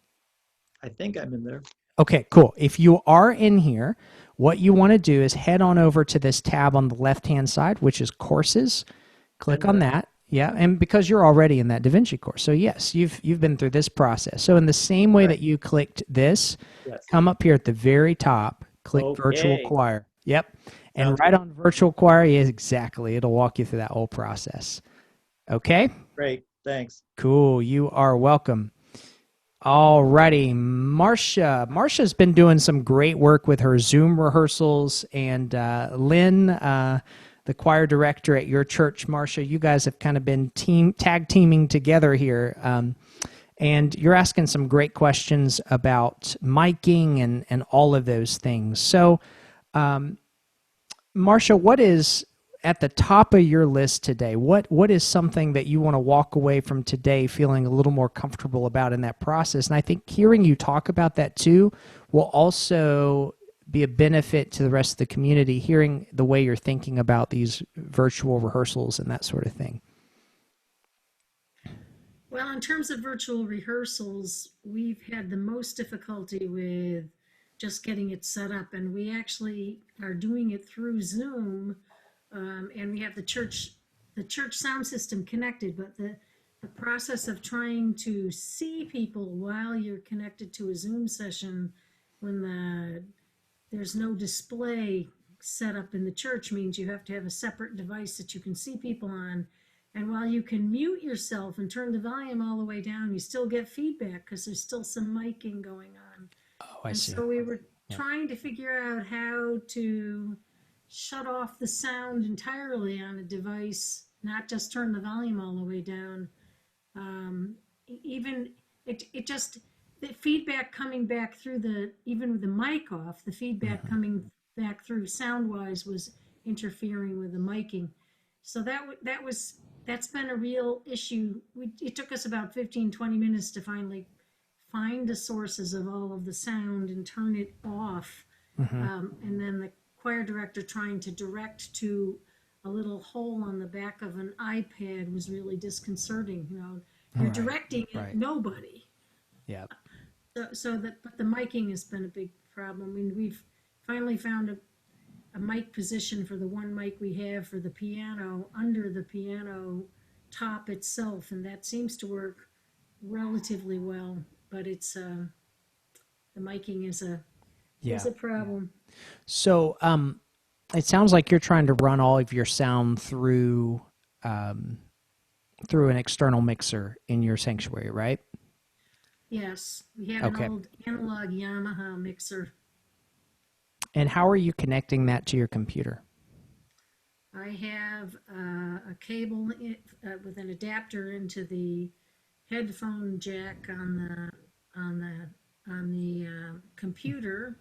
I think I'm in there. Okay, cool. If you are in here, what you want to do is head on over to this tab on the left-hand side, which is Courses. Click on that. Yeah, and because you're already in that DaVinci course. So yes, you've been through this process. So in the same way that you clicked this, Yes. come up here at the very top, click Virtual Okay. Choir. Yep. And Sounds right on Virtual Choir, yes, exactly. It'll walk you through that whole process. Okay? Great. Thanks. Cool. You are welcome. All righty. Marcia's been doing some great work with her Zoom rehearsals, and Lynn, the choir director at your church, Marcia, you guys have kind of been tag teaming together here. And you're asking some great questions about miking and all of those things. So, Marcia, what is at the top of your list today? What is something that you want to walk away from today feeling a little more comfortable about in that process? And I think hearing you talk about that too will also be a benefit to the rest of the community, hearing the way you're thinking about these virtual rehearsals and that sort of thing. Well, in terms of virtual rehearsals, we've had the most difficulty with just getting it set up, and we actually are doing it through Zoom, and we have the church sound system connected, but the process of trying to see people while you're connected to a Zoom session when there's no display set up in the church means you have to have a separate device that you can see people on. And while you can mute yourself and turn the volume all the way down, you still get feedback because there's still some miking going on. Oh, I And see. so we were trying to figure out how to shut off the sound entirely on a device, not just turn the volume all the way down. The feedback coming back through even with the mic off, the feedback coming back through sound-wise was interfering with the miking. So that's been a real issue. It took us about 15, 20 minutes to finally find the sources of all of the sound and turn it off. And then the choir director trying to direct to a little hole on the back of an iPad was really disconcerting. You're directing at nobody. Yeah. But the miking has been a big problem. I mean, we've finally found a mic position for the one mic we have for the piano under the piano top itself, and that seems to work relatively well. But it's the miking is a problem. So it sounds like you're trying to run all of your sound through an external mixer in your sanctuary, right? Yes, we have an old analog Yamaha mixer. And how are you connecting that to your computer? I have a cable with an adapter into the headphone jack on the computer,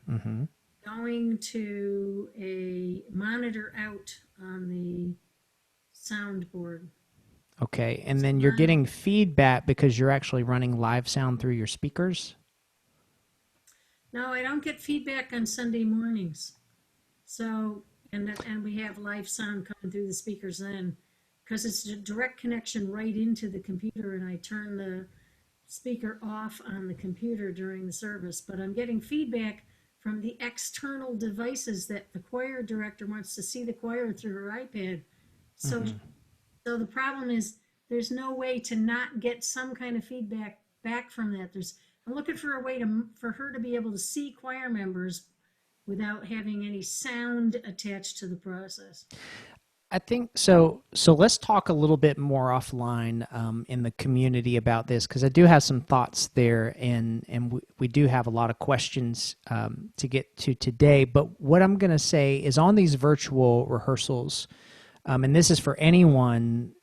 going to a monitor out on the soundboard. Okay, and then you're getting feedback because you're actually running live sound through your speakers? No, I don't get feedback on Sunday mornings. So, and we have live sound coming through the speakers then, because it's a direct connection right into the computer, and I turn the speaker off on the computer during the service. But I'm getting feedback from the external devices that the choir director wants to see the choir through her iPad. So, so the problem is there's no way to not get some kind of feedback back from that. I'm looking for a way for her to be able to see choir members without having any sound attached to the process. I think so. So let's talk a little bit more offline in the community about this, because I do have some thoughts there, and we do have a lot of questions to get to today. But what I'm going to say is on these virtual rehearsals, and this is for anyone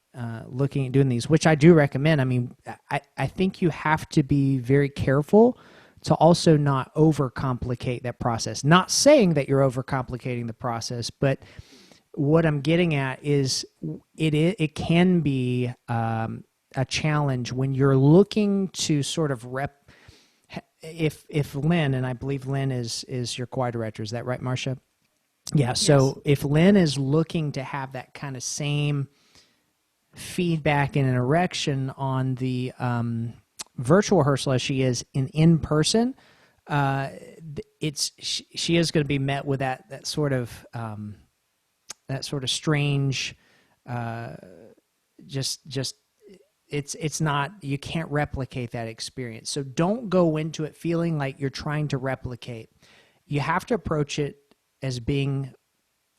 looking at doing these, which I do recommend. I mean, I think you have to be very careful to also not overcomplicate that process. Not saying that you're overcomplicating the process, but what I'm getting at is it can be a challenge when you're looking to sort of if Lynn, and I believe Lynn is your choir director, is that right, Marcia? Yeah. So if Lynn is looking to have that kind of same feedback and interaction on the virtual rehearsal as she is in person, she is going to be met with that sort of strange, it's not, you can't replicate that experience. So don't go into it feeling like you're trying to replicate. You have to approach it as being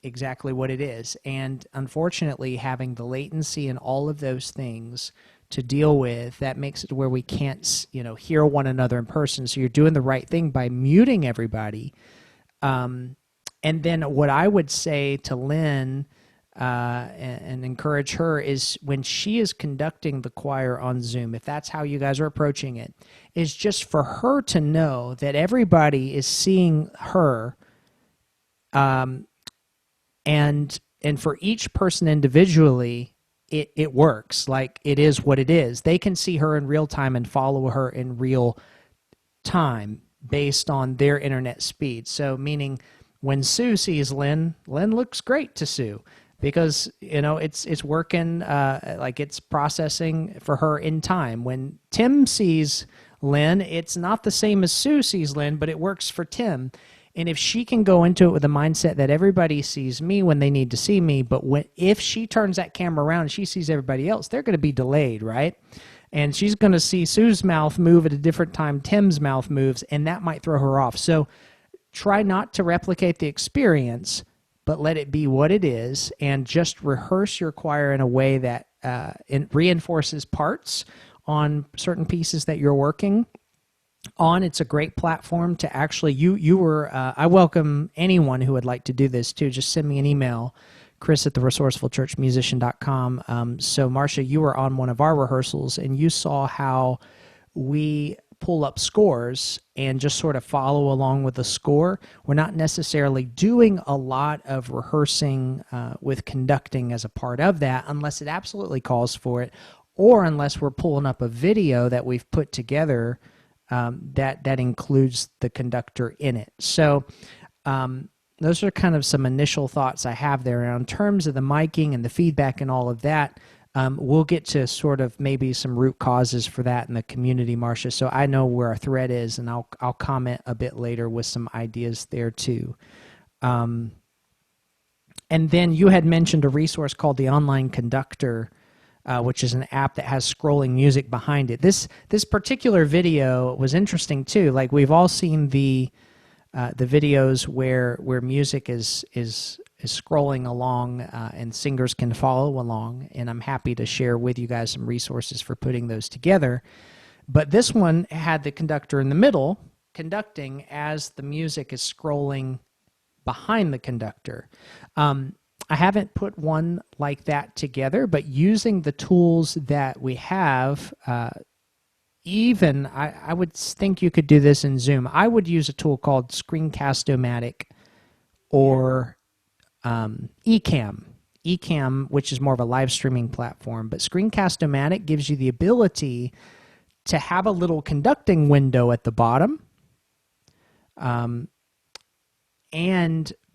exactly what it is. And unfortunately, having the latency and all of those things to deal with, that makes it where we can't, hear one another in person. So you're doing the right thing by muting everybody. And then what I would say to Lynn and encourage her is when she is conducting the choir on Zoom, if that's how you guys are approaching it, is just for her to know that everybody is seeing her, and for each person individually, it works. Like, it is what it is. They can see her in real time and follow her in real time based on their internet speed. So meaning when Sue sees Lynn looks great to Sue because, it's working, like it's processing for her in time. When Tim sees Lynn, it's not the same as Sue sees Lynn, but it works for Tim. And if she can go into it with a mindset that everybody sees me when they need to see me, but if she turns that camera around and she sees everybody else, they're going to be delayed, right? And she's going to see Sue's mouth move at a different time Tim's mouth moves, and that might throw her off. So try not to replicate the experience, but let it be what it is, and just rehearse your choir in a way that reinforces parts on certain pieces that you're working on. It's a great platform to actually, I welcome anyone who would like to do this too. Just send me an email, chris@theresourcefulchurchmusician.com. So Marcia, you were on one of our rehearsals and you saw how we pull up scores and just sort of follow along with the score. We're not necessarily doing a lot of rehearsing with conducting as a part of that unless it absolutely calls for it, or unless we're pulling up a video that we've put together that includes the conductor in it. So those are kind of some initial thoughts I have there. Now, in terms of the miking and the feedback and all of that, we'll get to sort of maybe some root causes for that in the community, Marcia. So I know where our thread is, and I'll comment a bit later with some ideas there too. And then you had mentioned a resource called the Online Conductor, which is an app that has scrolling music behind it. This particular video was interesting too. Like, we've all seen the videos where music is scrolling along and singers can follow along, and I'm happy to share with you guys some resources for putting those together. But this one had the conductor in the middle conducting as the music is scrolling behind the conductor. I haven't put one like that together, but using the tools that we have, I would think you could do this in Zoom. I would use a tool called Screencast-O-Matic or Ecamm, which is more of a live streaming platform. But Screencast-O-Matic gives you the ability to have a little conducting window at the bottom and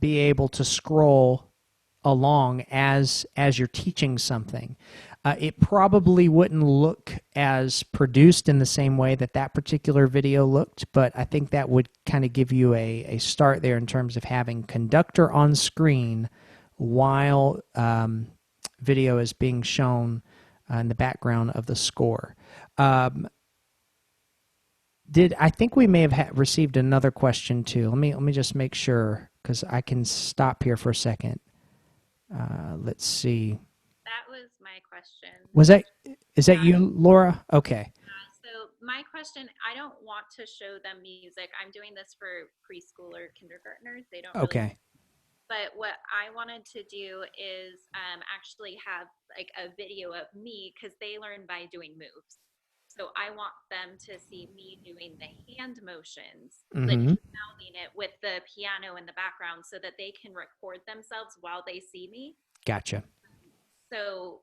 be able to scroll along as you're teaching something. It probably wouldn't look as produced in the same way that that particular video looked, but I think that would kind of give you a start there in terms of having conductor on screen while video is being shown in the background of the score. I think we may have received another question too. Let me just make sure, because I can stop here for a second. Let's see. That was my question. Is that you, Laura? Okay. So my question, I don't want to show them music. I'm doing this for preschool or kindergartners. They don't really. Okay. But what I wanted to do is actually have like a video of me, because they learn by doing moves. So I want them to see me doing the hand motions, like mouthing it with the piano in the background, so that they can record themselves while they see me. Gotcha. So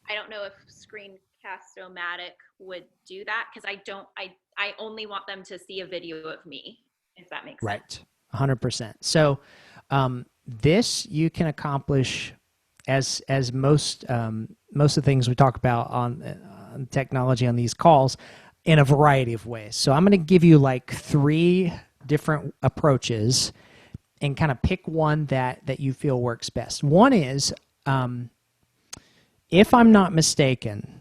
I don't know if Screencast-O-Matic would do that, because I only want them to see a video of me, if that makes sense. Right. 100%. So this you can accomplish as most of the things we talk about on technology on these calls in a variety of ways. So I'm going to give you like 3 different approaches and kind of pick one that you feel works best. One is, if I'm not mistaken,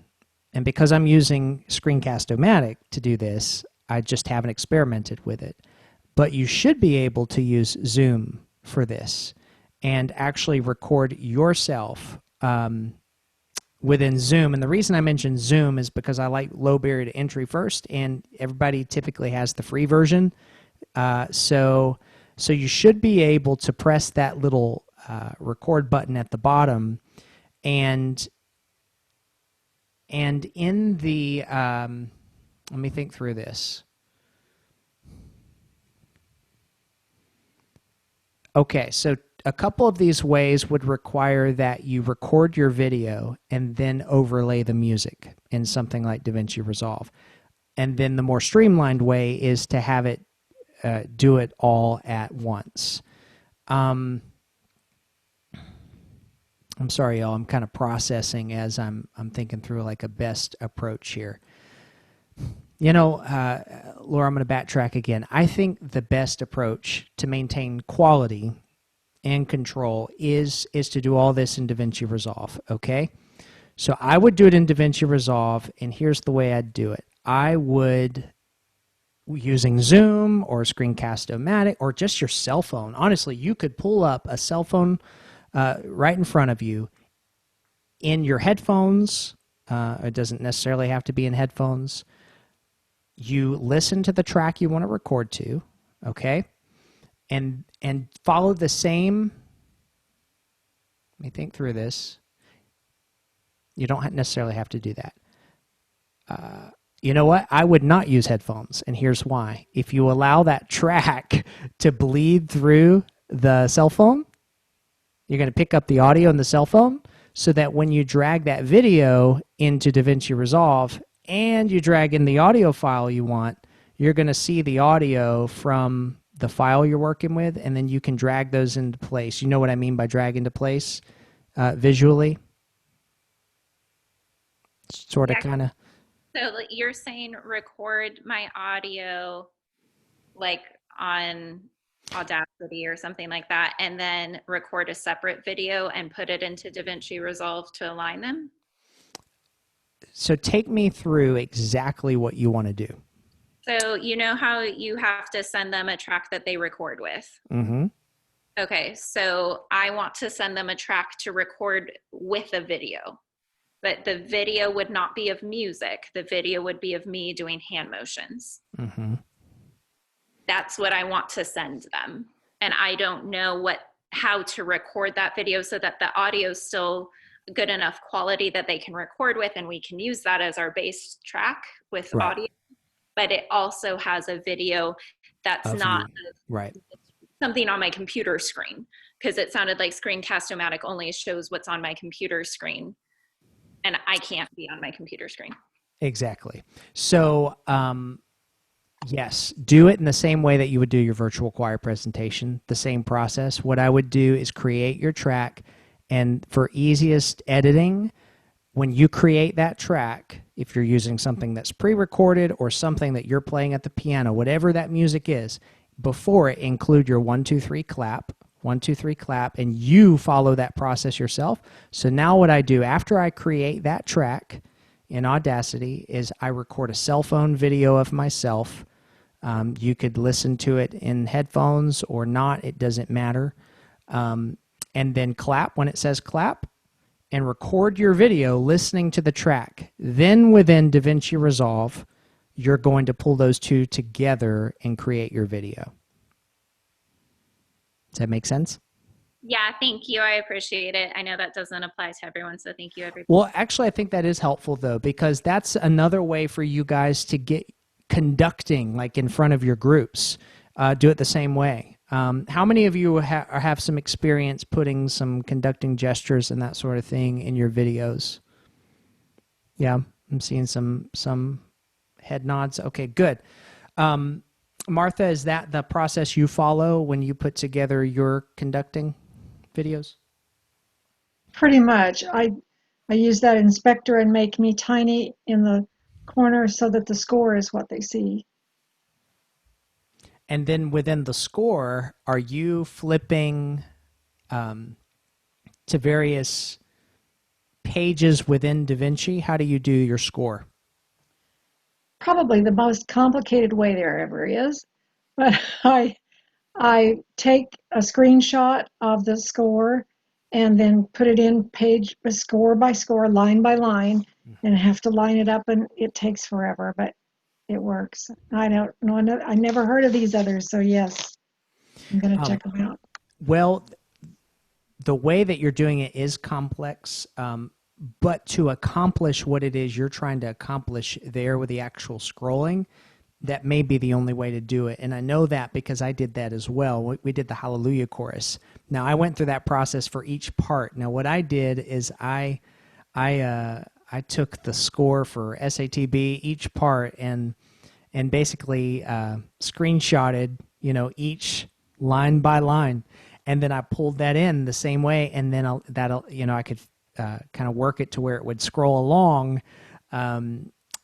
and because I'm using Screencast-O-Matic to do this, I just haven't experimented with it, but you should be able to use Zoom for this and actually record yourself within Zoom. And the reason I mentioned Zoom is because I like low barrier to entry first, and everybody typically has the free version. So you should be able to press that little record button at the bottom, and in the let me think through this. Okay, so a couple of these ways would require that you record your video and then overlay the music in something like DaVinci Resolve. And then the more streamlined way is to have it do it all at once. I'm sorry, y'all. I'm kind of processing as I'm thinking through like a best approach here. You know, Laura, I'm going to backtrack again. I think the best approach to maintain quality and control is to do all this in DaVinci Resolve, okay? So I would do it in DaVinci Resolve, and here's the way I'd do it. I would, using Zoom or Screencast-O-Matic or just your cell phone. Honestly, you could pull up a cell phone right in front of you in your headphones. It doesn't necessarily have to be in headphones. You listen to the track you want to record to, okay? And follow the same, let me think through this. You don't necessarily have to do that. You know what? I would not use headphones, and here's why. If you allow that track to bleed through the cell phone, you're going to pick up the audio in the cell phone, so that when you drag that video into DaVinci Resolve and you drag in the audio file you want, you're going to see the audio from the file you're working with, and then you can drag those into place. You know what I mean by drag into place visually? Sort of, kind of. So you're saying record my audio like on Audacity or something like that, and then record a separate video and put it into DaVinci Resolve to align them? So take me through exactly what you want to do. So you know how you have to send them a track that they record with? Mm-hmm. Okay, so I want to send them a track to record with a video, but the video would not be of music. The video would be of me doing hand motions. Mm-hmm. That's what I want to send them. And I don't know how to record that video so that the audio is still good enough quality that they can record with, and we can use that as our base track with Right. audio. But it also has a video that's Of not Right. something on my computer screen, because it sounded like Screencast-O-Matic only shows what's on my computer screen, and I can't be on my computer screen. Exactly. So Yes, do it in the same way that you would do your virtual choir presentation, the same process. What I would do is create your track, and for easiest editing, when you create that track, if you're using something that's pre-recorded or something that you're playing at the piano, whatever that music is, before it include your 1, 2, 3 clap, 1, 2, 3 clap, and you follow that process yourself. So now what I do after I create that track in Audacity is I record a cell phone video of myself. You could listen to it in headphones or not, it doesn't matter. And then clap when it says clap, and record your video listening to the track. Then within DaVinci Resolve, you're going to pull those two together and create your video. Does that make sense? Yeah, thank you. I appreciate it. I know that doesn't apply to everyone, so thank you, everybody. Well, actually, I think that is helpful, though, because that's another way for you guys to get conducting, like in front of your groups. Do it the same way. How many of you have some experience putting some conducting gestures and that sort of thing in your videos? Yeah, I'm seeing some head nods. Okay, good. Martha, is that the process you follow when you put together your conducting videos? Pretty much. I use that inspector and make me tiny in the corner so that the score is what they see. And then within the score, are you flipping to various pages within DaVinci? How do you do your score? Probably the most complicated way there ever is, but I take a screenshot of the score and then put it in page score by score, line by line, and have to line it up, and it takes forever, but it works. I don't know. I never heard of these others, so yes, I'm going to check them out. Well, the way that you're doing it is complex, but to accomplish what it is you're trying to accomplish there with the actual scrolling, that may be the only way to do it. And I know that because I did that as well. We did the Hallelujah chorus. Now, I went through that process for each part. Now, what I did is I took the score for SATB, each part, and basically screenshotted, each line by line, and then I pulled that in the same way, and then I could kind of work it to where it would scroll along.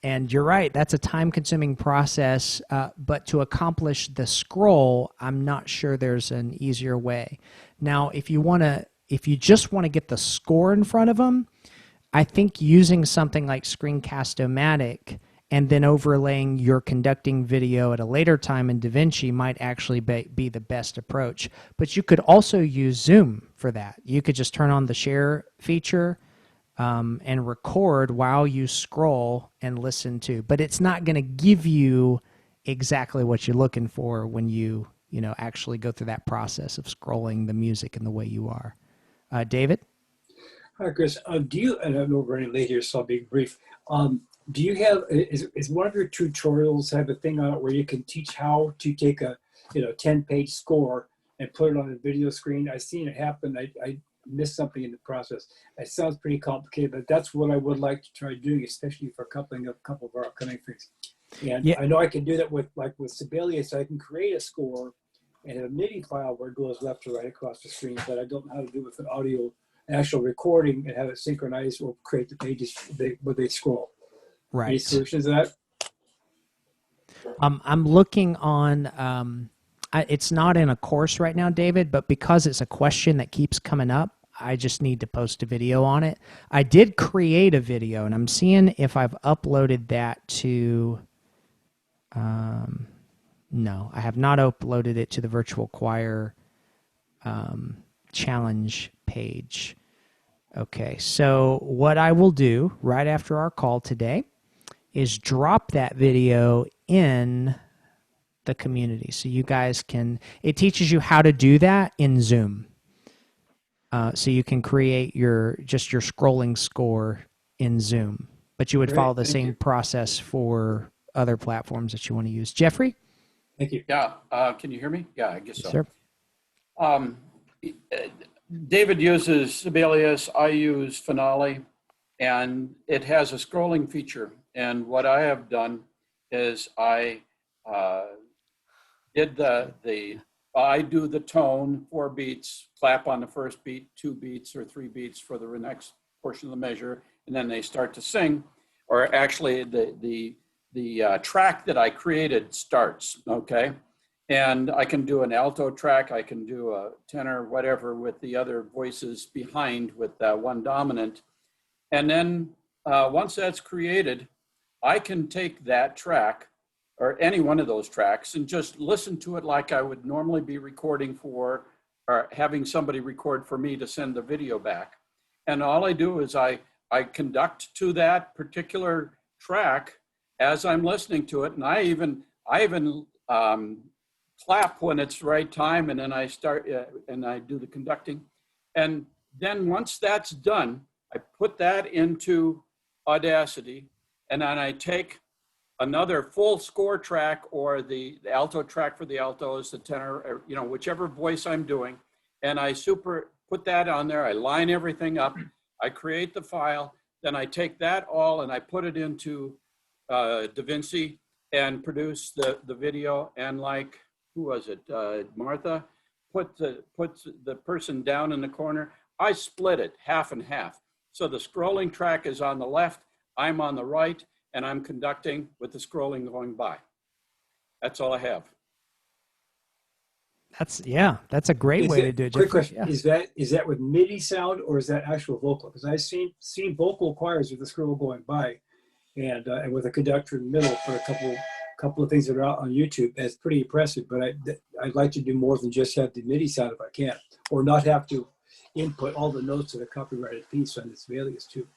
And you're right, that's a time-consuming process, but to accomplish the scroll, I'm not sure there's an easier way. Now, if you just want to get the score in front of them, I think using something like Screencast-O-Matic and then overlaying your conducting video at a later time in DaVinci might actually be the best approach. But you could also use Zoom for that. You could just turn on the share feature and record while you scroll and listen to. But it's not going to give you exactly what you're looking for when you actually go through that process of scrolling the music in the way you are. David? Hi, Chris. Do you, and I know we're running late here, so I'll be brief. Do you have, is one of your tutorials have a thing on it where you can teach how to take a 10-page score and put it on a video screen? I've seen it happen. I missed something in the process. It sounds pretty complicated, but that's what I would like to try doing, especially for coupling up a couple of our upcoming things. And yeah. I know I can do that with Sibelius. I can create a score and a MIDI file where it goes left to right across the screen, but I don't know how to do it with an audio actual recording and have it synchronized or create the pages where they scroll. Right. Any solutions to that? I'm looking on, it's not in a course right now, David, but because it's a question that keeps coming up, I just need to post a video on it. I did create a video, and I'm seeing if I've uploaded that to, no, I have not uploaded it to the Virtual Choir challenge page. Okay, so what I will do right after our call today is drop that video in the community so you guys can, it teaches you how to do that in Zoom. So you can create your scrolling score in Zoom, but you would follow the same process for other platforms that you want to use. Jeffrey? Thank you. Yeah, can you hear me? Yeah, I guess so. Sir. David uses Sibelius, I use Finale, and it has a scrolling feature. And what I have done is I did I do the tone, 4 beats, clap on the first beat, 2 beats or 3 beats for the next portion of the measure, and then they start to sing. Or actually, the track that I created starts, okay? And I can do an alto track, I can do a tenor, whatever, with the other voices behind with that one dominant. And then once that's created, I can take that track or any one of those tracks and just listen to it like I would normally be recording for, or having somebody record for me to send the video back. And all I do is I conduct to that particular track as I'm listening to it. And I even clap when it's the right time, and then I start and I do the conducting. And then once that's done, I put that into Audacity, and then I take another full score track or the alto track for the altos, the tenor, or, you know, whichever voice I'm doing, and I put that on there. I line everything up. I create the file. Then I take that all and I put it into DaVinci and produce the video. And like, who was it? Martha puts the person down in the corner. I split it half and half. So the scrolling track is on the left, I'm on the right, and I'm conducting with the scrolling going by. That's all I have. That's a great way to do it. Quick Jeffrey. question: Yeah. is that with MIDI sound or is that actual vocal? Because I've seen vocal choirs with the scroll going by, and with a conductor in the middle for a couple of things that are out on YouTube. That's pretty impressive. But I'd like to do more than just have the MIDI sound if I can, or not have to input all the notes of a copyrighted piece on this Valius too.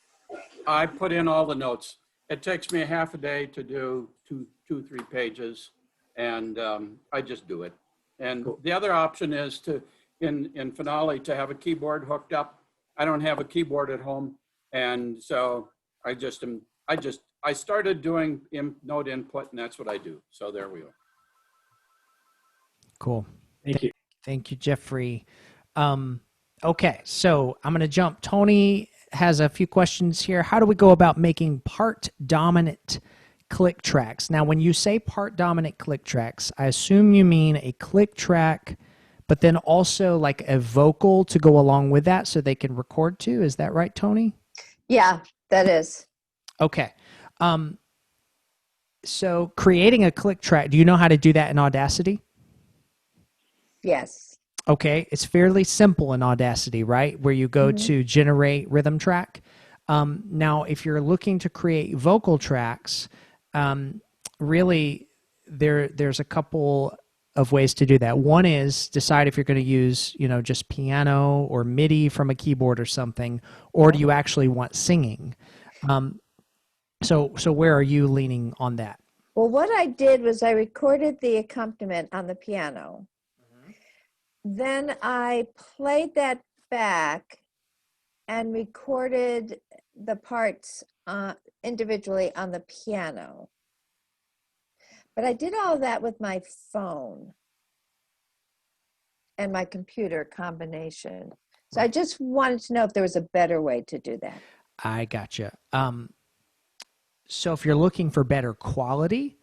I put in all the notes. It takes me a half a day to do two, 3 pages, and I just do it. And Cool. The other option is to, in Finale, to have a keyboard hooked up. I don't have a keyboard at home, and so I started doing note input, and that's what I do. So there we go. Cool. Thank you. Thank you, Jeffrey. Okay, so I'm going to jump. Tony has a few questions here. How do we go about making part dominant click tracks? Now, when you say part dominant click tracks, I assume you mean a click track, but then also like a vocal to go along with that so they can record to. Is that right, Tony? Yeah, that is. Okay. So creating a click track, do you know how to do that in Audacity? Yes. Okay, it's fairly simple in Audacity, right? Where you go to generate rhythm track. Now, if you're looking to create vocal tracks, really there's a couple of ways to do that. One is decide if you're going to use, just piano or MIDI from a keyboard or something, or do you actually want singing? So where are you leaning on that? Well, what I did was I recorded the accompaniment on the piano. Then I played that back and recorded the parts individually on the piano. But I did all of that with my phone and my computer combination. So I just wanted to know if there was a better way to do that. I gotcha. So if you're looking for better quality,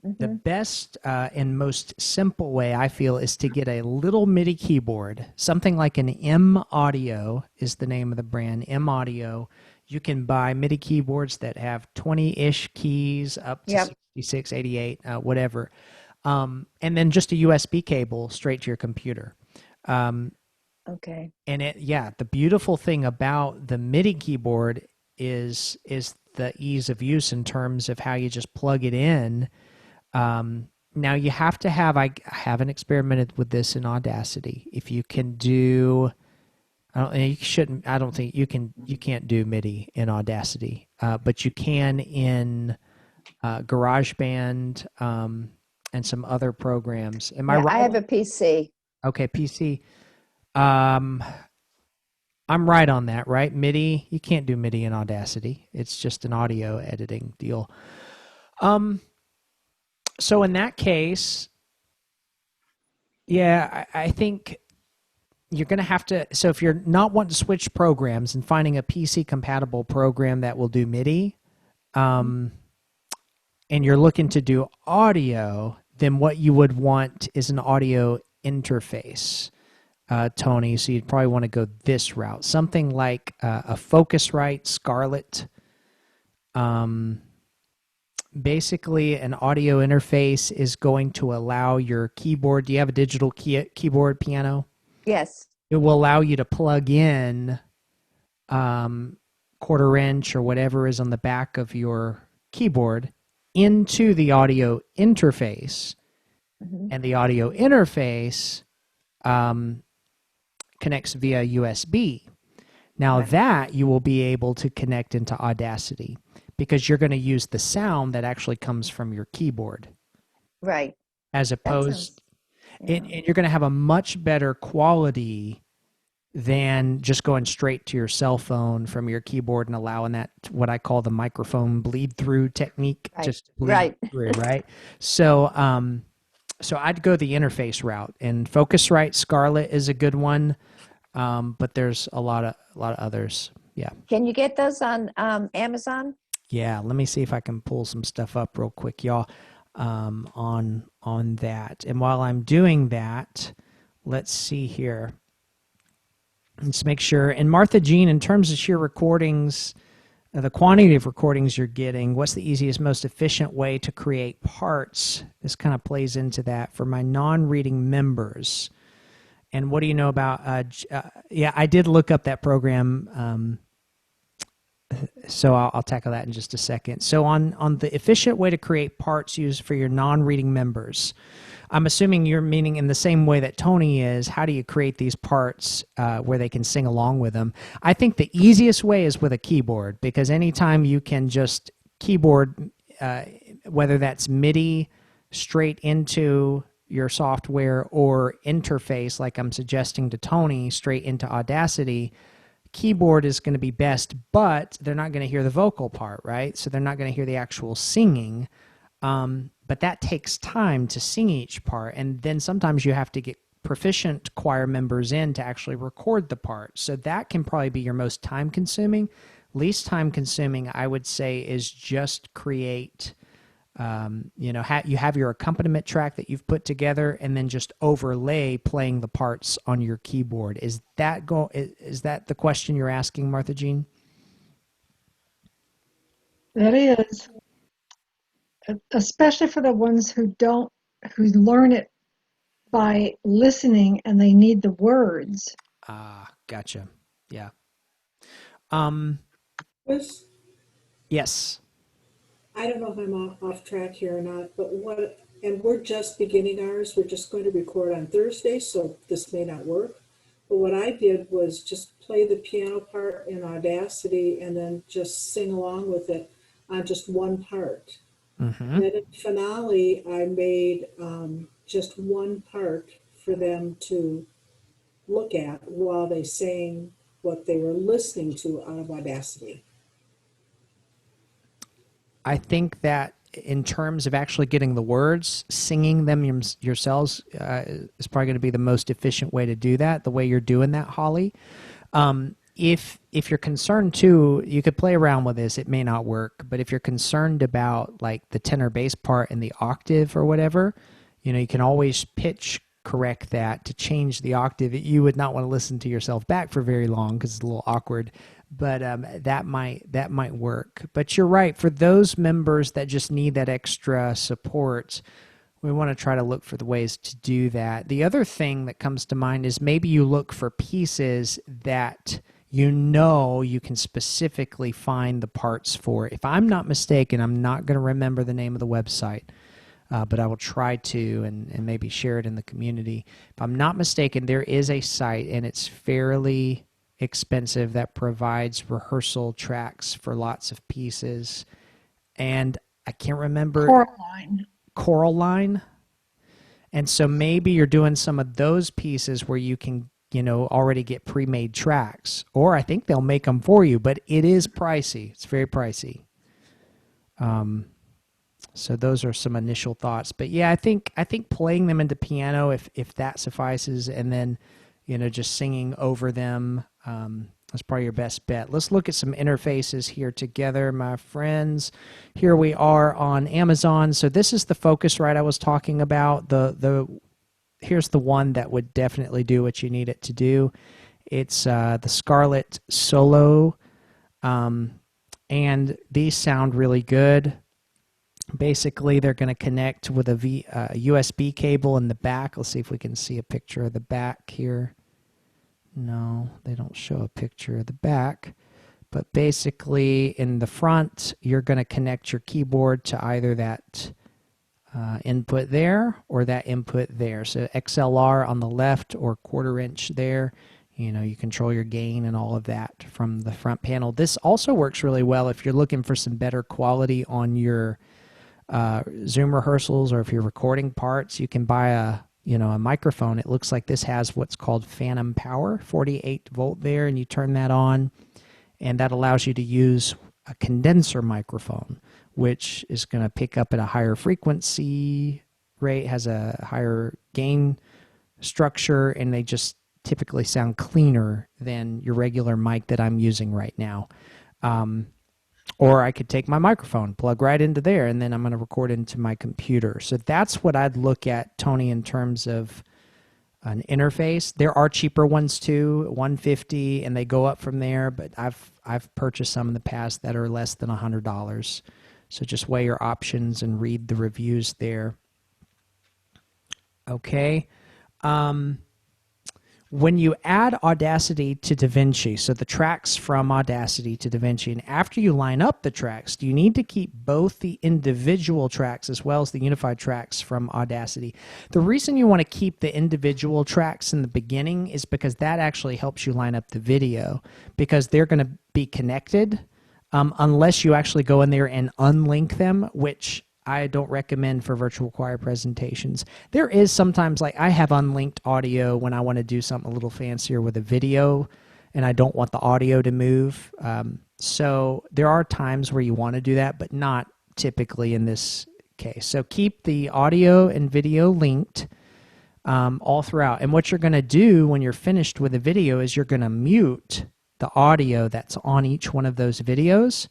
the best and most simple way I feel is to get a little MIDI keyboard, something like an M Audio is the name of the brand, M Audio. You can buy MIDI keyboards that have 20-ish keys up to 66, 88, whatever. And then just a USB cable straight to your computer. Okay. And the beautiful thing about the MIDI keyboard is the ease of use in terms of how you just plug it in. Now you have to have, I haven't experimented with this in Audacity. If you can do, you can't do MIDI in Audacity, but you can in GarageBand and some other programs. Am I right? I have a PC. Okay, PC. I'm right on that, right? MIDI, you can't do MIDI in Audacity. It's just an audio editing deal. So in that case, I think you're going to have to, so if you're not wanting to switch programs and finding a PC compatible program that will do MIDI, and you're looking to do audio, then what you would want is an audio interface, Tony. So you'd probably want to go this route, something like a Focusrite Scarlett. Basically, an audio interface is going to allow your keyboard. Do you have a digital keyboard piano? Yes. It will allow you to plug in 1/4 inch or whatever is on the back of your keyboard into the audio interface, and the audio interface connects via USB. Now that you will be able to connect into Audacity because you're going to use the sound that actually comes from your keyboard. Right. As opposed, yeah. and you're going to have a much better quality than just going straight to your cell phone from your keyboard and allowing that, what I call the microphone bleed through technique. Right. Just bleed through, right? So, so I'd go the interface route, and Focusrite Scarlett is a good one. But there's a lot of others. Yeah. Can you get those on Amazon? Yeah. Let me see if I can pull some stuff up real quick, y'all, on that. And while I'm doing that, let's see here. Let's make sure. And Martha Jean, in terms of sheer recordings, the quantity of recordings you're getting, what's the easiest, most efficient way to create parts? This kind of plays into that for my non-reading members. And what do you know about, yeah, I did look up that program, so I'll tackle that in just a second. So on the efficient way to create parts used for your non-reading members, I'm assuming you're meaning in the same way that Tony is, how do you create these parts where they can sing along with them? I think the easiest way is with a keyboard, because anytime you can just keyboard, whether that's MIDI straight into your software or interface, like I'm suggesting to Tony, straight into Audacity, keyboard is going to be best, but they're not going to hear the vocal part, right? So they're not going to hear the actual singing. But that takes time to sing each part. And then sometimes you have to get proficient choir members in to actually record the part. So that can probably be your most time consuming. Least time consuming, I would say, is just create, you have your accompaniment track that you've put together and then just overlay playing the parts on your keyboard. Is that the question you're asking, Martha Jean? That is, especially for the ones who learn it by listening and they need the words. Gotcha. Yeah. Yes. I don't know if I'm off track here or not, but we're just beginning ours. We're just going to record on Thursday, so this may not work. But what I did was just play the piano part in Audacity and then just sing along with it on just one part. Mm-hmm. And then in Finale, I made just one part for them to look at while they sang what they were listening to out of Audacity. I think that in terms of actually getting the words, singing them yourselves is probably going to be the most efficient way to do that, the way you're doing that, Holly. If you're concerned too, you could play around with this. It may not work, but if you're concerned about like the tenor bass part and the octave or whatever, you can always pitch correct that to change the octave. You would not want to listen to yourself back for very long because it's a little awkward. But that might work. But you're right. For those members that just need that extra support, we want to try to look for the ways to do that. The other thing that comes to mind is maybe you look for pieces that you can specifically find the parts for. If I'm not mistaken, I'm not going to remember the name of the website, but I will try to and maybe share it in the community. If I'm not mistaken, there is a site, and it's fairly expensive, that provides rehearsal tracks for lots of pieces, and I can't remember. Coraline. And so maybe you're doing some of those pieces where you can already get pre-made tracks, or I think they'll make them for you, but it is pricey. It's very pricey. So those are some initial thoughts, but yeah, I think playing them into piano, if that suffices, and then just singing over them. That's probably your best bet. Let's look at some interfaces here together, my friends. Here we are on Amazon. So this is the Focusrite I was talking about. Here's the one that would definitely do what you need it to do. It's the Scarlett Solo, and these sound really good. Basically, they're going to connect with a USB cable in the back. Let's see if we can see a picture of the back here. No, they don't show a picture of the back. But basically, in the front, you're going to connect your keyboard to either that input there or that input there. So XLR on the left or 1/4 inch there. You control your gain and all of that from the front panel. This also works really well if you're looking for some better quality on your Zoom rehearsals, or if you're recording parts. You can buy a microphone. It looks like this has what's called phantom power, 48 volt there, and you turn that on, and that allows you to use a condenser microphone, which is going to pick up at a higher frequency rate, has a higher gain structure, and they just typically sound cleaner than your regular mic that I'm using right now. Or I could take my microphone, plug right into there, and then I'm going to record into my computer. So that's what I'd look at, Tony, in terms of an interface. There are cheaper ones too, $150, and they go up from there, but I've purchased some in the past that are less than $100. So just weigh your options and read the reviews there. Okay. When you add Audacity to DaVinci, so the tracks from Audacity to DaVinci, and after you line up the tracks, do you need to keep both the individual tracks as well as the unified tracks from Audacity? The reason you want to keep the individual tracks in the beginning is because that actually helps you line up the video, because they're going to be connected unless you actually go in there and unlink them, which I don't recommend for virtual choir presentations. There is sometimes, like, I have unlinked audio when I want to do something a little fancier with a video and I don't want the audio to move. So there are times where you want to do that, but not typically in this case. So keep the audio and video linked all throughout. And what you're going to do when you're finished with a video is you're going to mute the audio that's on each one of those videos,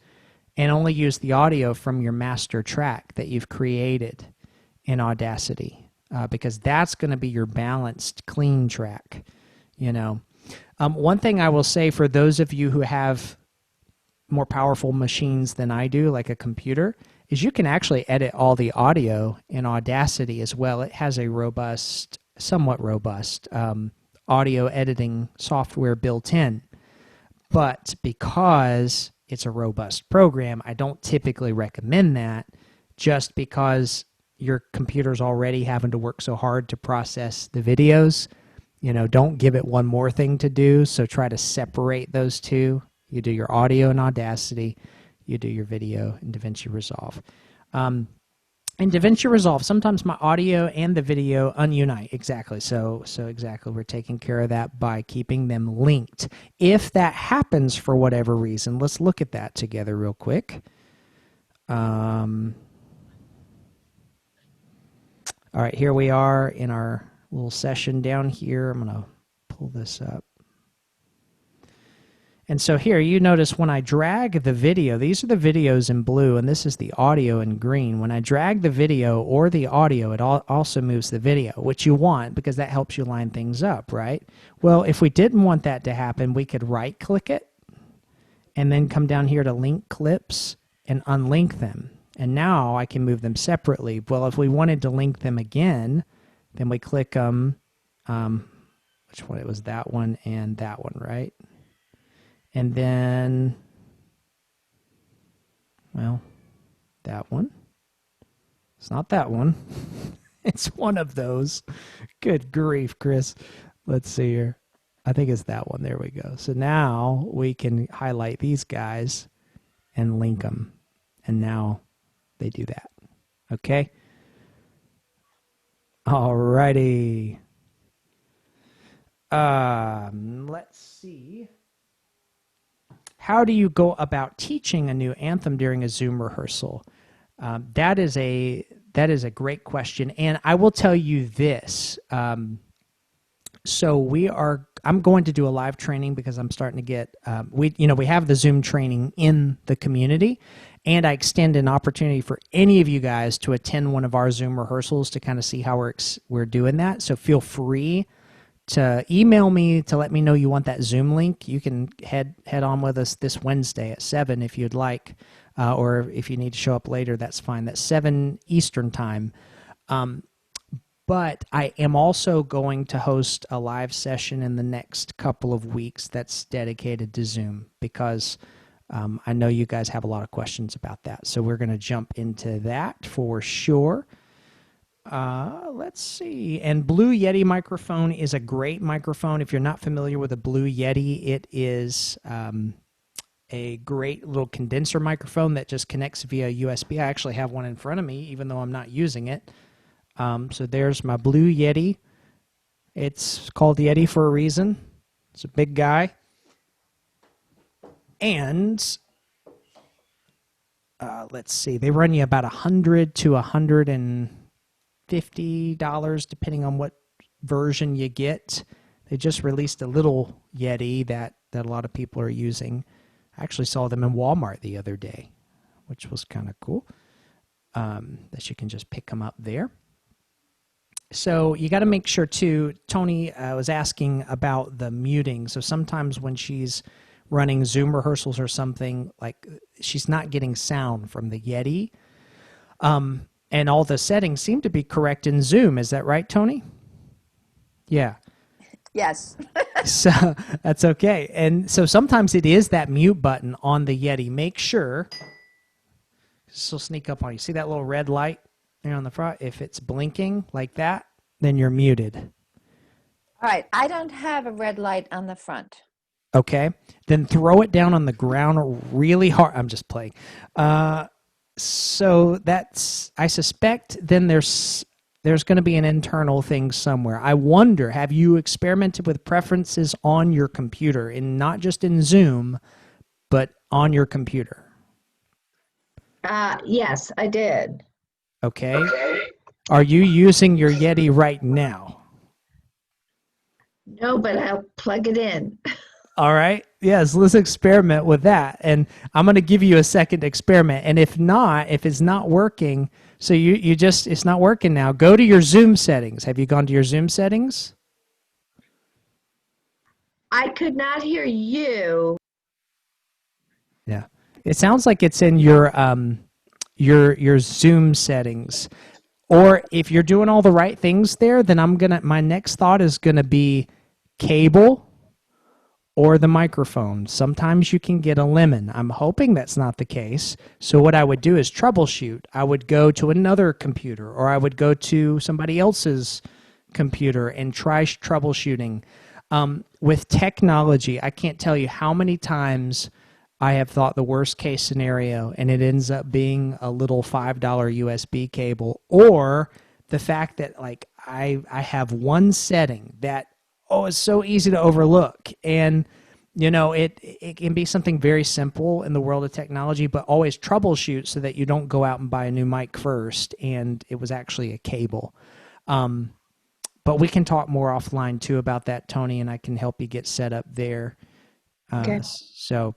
and only use the audio from your master track that you've created in Audacity, because that's going to be your balanced, clean track. One thing I will say for those of you who have more powerful machines than I do, like a computer, is you can actually edit all the audio in Audacity as well. It has a robust, somewhat robust audio editing software built in. But because it's a robust program, I don't typically recommend that, just because your computer's already having to work so hard to process the videos. Don't give it one more thing to do, so try to separate those two. You do your audio in Audacity, you do your video in DaVinci Resolve. In DaVinci Resolve, sometimes my audio and the video unite. Exactly. So exactly, we're taking care of that by keeping them linked. If that happens for whatever reason, let's look at that together real quick. All right, here we are in our little session down here. I'm going to pull this up. And so here, you notice when I drag the video, these are the videos in blue, and this is the audio in green. When I drag the video or the audio, it also moves the video, which you want because that helps you line things up, right? Well, if we didn't want that to happen, we could right-click it and then come down here to Link Clips and unlink them. And now I can move them separately. Well, if we wanted to link them again, then we click which one? It was that one and that one, right? And then, well, that one. It's not that one. It's one of those. Good grief, Chris. Let's see here. I think it's that one. There we go. So now we can highlight these guys and link them. And now they do that. Okay? All righty. Let's see. How do you go about teaching a new anthem during a Zoom rehearsal? That is a great question, and I will tell you this. So I'm going to do a live training because I'm starting to get we have the Zoom training in the community, and I extend an opportunity for any of you guys to attend one of our Zoom rehearsals to kind of see how we're doing that. So feel free to email me to let me know you want that Zoom link. You can head on with us this Wednesday at 7 if you'd like, or if you need to show up later, that's fine. That's 7 Eastern time. But I am also going to host a live session in the next couple of weeks that's dedicated to Zoom because I know you guys have a lot of questions about that. So we're going to jump into that for sure. Let's see. And Blue Yeti microphone is a great microphone. If you're not familiar with a Blue Yeti, it is a great little condenser microphone that just connects via USB. I actually have one in front of me, even though I'm not using it. So there's my Blue Yeti. It's called Yeti for a reason. It's a big guy. And let's see, they run you about $100 to $150, depending on what version you get. They just released a little Yeti that a lot of people are using. I actually saw them in Walmart the other day, which was kind of cool, that you can just pick them up there. So you got to make sure too, Tony was asking about the muting. So sometimes when she's running Zoom rehearsals or something, like she's not getting sound from the Yeti. And all the settings seem to be correct in Zoom. Is that right, Tony? Yeah. Yes. So that's okay. And so sometimes it is that mute button on the Yeti. Make sure, this will sneak up on you. See that little red light there on the front? If it's blinking like that, then you're muted. All right. I don't have a red light on the front. Okay. Then throw it down on the ground really hard. I'm just playing. So that's, I suspect then there's going to be an internal thing somewhere. I wonder, have you experimented with preferences on your computer, and not just in Zoom, but on your computer? Yes, I did. Okay. Are you using your Yeti right now? No, but I'll plug it in. All right. Yes, let's experiment with that. And I'm going to give you a second experiment. And if it's not working, so you just, it's not working now, go to your Zoom settings. Have you gone to your Zoom settings? I could not hear you. Yeah. It sounds like it's in your Zoom settings. Or if you're doing all the right things there, then my next thought is going to be cable or the microphone. Sometimes you can get a lemon. I'm hoping that's not the case. So what I would do is troubleshoot. I would go to another computer, or I would go to somebody else's computer and try troubleshooting. With technology, I can't tell you how many times I have thought the worst case scenario, and it ends up being a little $5 USB cable, or the fact that like I have one setting that it's so easy to overlook. And, it can be something very simple in the world of technology, but always troubleshoot so that you don't go out and buy a new mic first. And it was actually a cable. But we can talk more offline too about that, Tony, and I can help you get set up there. Okay. So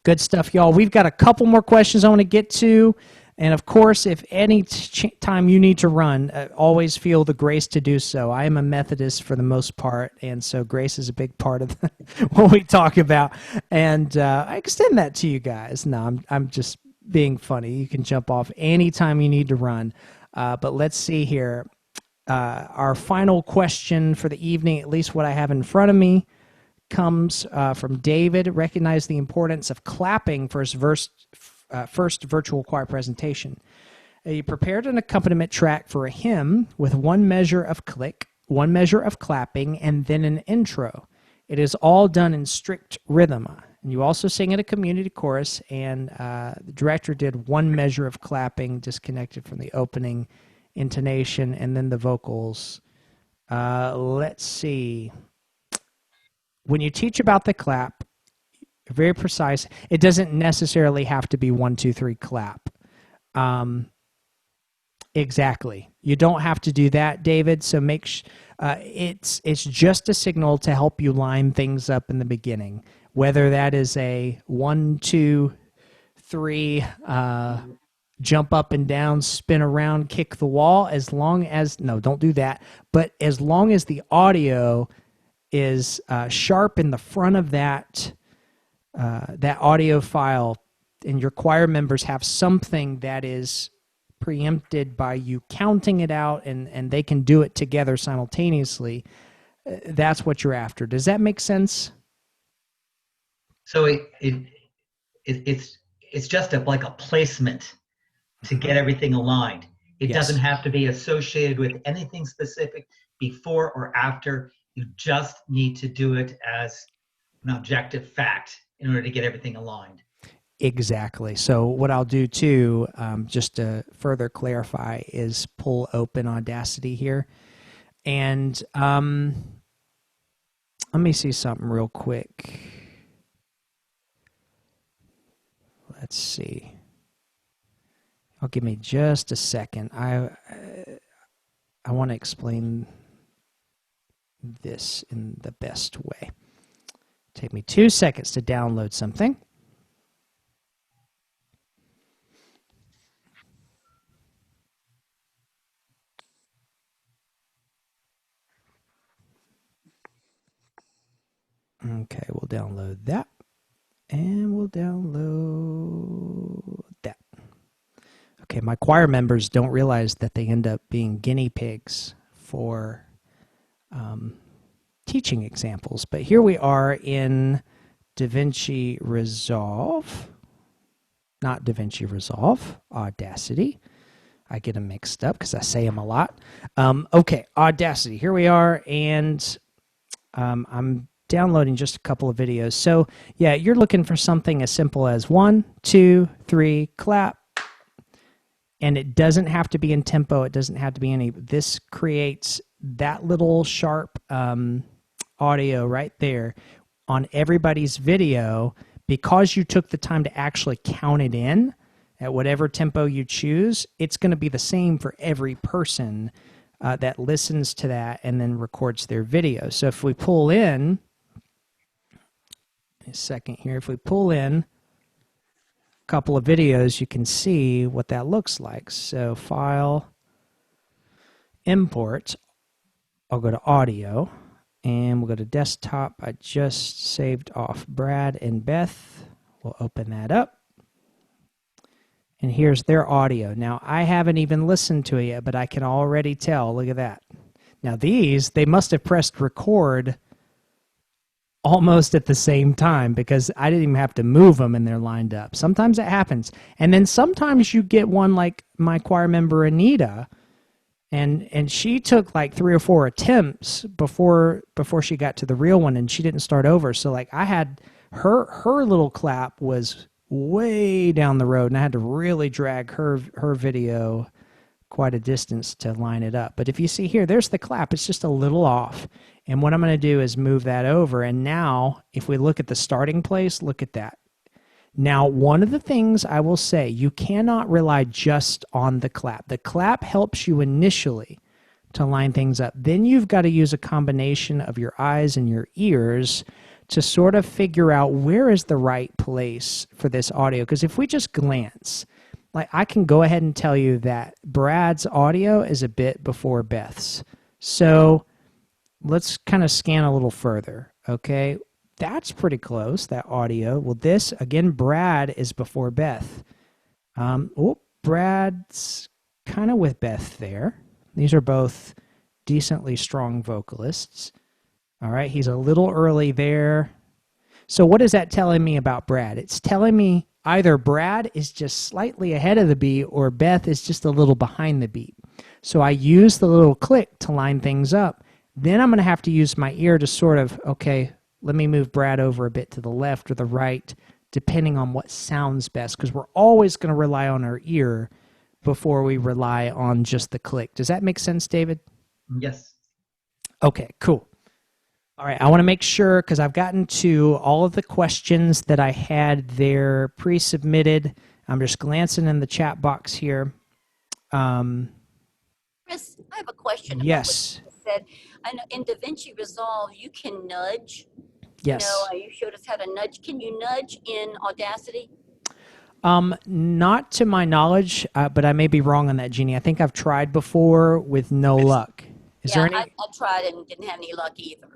good stuff, y'all. We've got a couple more questions I want to get to. And of course, if any time you need to run, always feel the grace to do so. I am a Methodist for the most part, and so grace is a big part of what we talk about. And I extend that to you guys. No, I'm just being funny. You can jump off anytime you need to run. But let's see here. Our final question for the evening, at least what I have in front of me, comes from David. Recognize the importance of clapping for his first virtual choir presentation. He prepared an accompaniment track for a hymn with one measure of click, one measure of clapping, and then an intro. It is all done in strict rhythm. And you also sing at a community chorus, and the director did one measure of clapping disconnected from the opening intonation and then the vocals. Let's see. When you teach about the clap, very precise. It doesn't necessarily have to be 1, 2, 3 clap. Exactly. You don't have to do that, David. So it's just a signal to help you line things up in the beginning. Whether that is a 1, 2, 3, jump up and down, spin around, kick the wall. As long as no, don't do that. But as long as the audio is sharp in the front of that audio file, and your choir members have something that is preempted by you counting it out, and they can do it together simultaneously, that's what you're after. Does that make sense? So it's just like a placement to get everything aligned. It Yes. doesn't have to be associated with anything specific before or after. You just need to do it as an objective fact in order to get everything aligned. Exactly. So what I'll do too, just to further clarify, is pull open Audacity here. And let me see something real quick. Let's see. I'll give me just a second. I want to explain this in the best way. Take me 2 seconds to download something. Okay, we'll download that. And we'll download that. Okay, my choir members don't realize that they end up being guinea pigs for teaching examples. But here we are in DaVinci Resolve. Not DaVinci Resolve, Audacity. I get them mixed up because I say them a lot. Okay, Audacity. Here we are, and I'm downloading just a couple of videos. So yeah, you're looking for something as simple as 1, 2, 3, clap. And it doesn't have to be in tempo. It doesn't have to be any. This creates that little sharp audio right there on everybody's video, because you took the time to actually count it in at whatever tempo you choose. It's going to be the same for every person that listens to that and then records their video. So if we pull in, a second here, if we pull in a couple of videos, you can see what that looks like. So file, import, I'll go to audio, and we'll go to desktop. I just saved off Brad and Beth. We'll open that up. And here's their audio. Now, I haven't even listened to it yet, but I can already tell. Look at that. Now, they must have pressed record almost at the same time, because I didn't even have to move them and they're lined up. Sometimes it happens. And then sometimes you get one like my choir member, Anita, and she took like 3 or 4 attempts before she got to the real one, and she didn't start over. So like I had her little clap was way down the road, and I had to really drag her video quite a distance to line it up. But if you see here, there's the clap. It's just a little off. And what I'm going to do is move that over. And now if we look at the starting place, look at that. Now, one of the things I will say, you cannot rely just on the clap. The clap helps you initially to line things up. Then you've got to use a combination of your eyes and your ears to sort of figure out where is the right place for this audio. Because if we just glance, like I can go ahead and tell you that Brad's audio is a bit before Beth's. So let's kind of scan a little further, okay? That's pretty close, that audio. Well, this, again, Brad is before Beth. Brad's kind of with Beth there. These are both decently strong vocalists. All right, he's a little early there. So what is that telling me about Brad? It's telling me either Brad is just slightly ahead of the beat or Beth is just a little behind the beat. So I use the little click to line things up. Then I'm going to have to use my ear to sort of, okay, let me move Brad over a bit to the left or the right, depending on what sounds best, because we're always going to rely on our ear before we rely on just the click. Does that make sense, David? Yes. Okay, cool. All right, I want to make sure, because I've gotten to all of the questions that I had there pre-submitted. I'm just glancing in the chat box here. Chris, I have a question about Yes. what you said. I know in DaVinci Resolve, you can nudge. Yes. You showed us how to nudge. Can you nudge in Audacity? Not to my knowledge, but I may be wrong on that, Jeannie. I think I've tried before with no luck. Is there any? I tried and didn't have any luck either.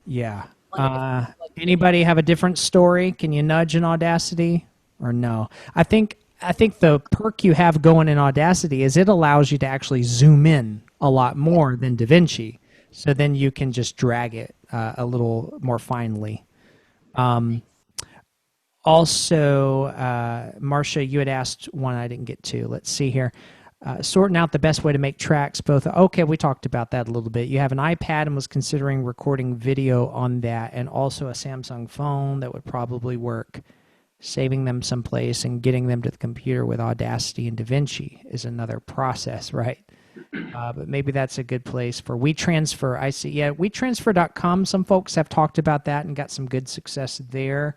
Yeah. Wondered if Anybody have a different story? Can you nudge in Audacity or no? I think the perk you have going in Audacity is it allows you to actually zoom in a lot more than DaVinci. So then you can just drag it a little more finely. Also, Marcia, you had asked one I didn't get to. Let's see here. Sorting out the best way to make tracks both. Okay, we talked about that a little bit. You have an iPad and was considering recording video on that, and also a Samsung phone that would probably work. Saving them someplace and getting them to the computer with Audacity and DaVinci is another process, right? But maybe that's a good place for WeTransfer. I see. Yeah, WeTransfer.com. Some folks have talked about that and got some good success there.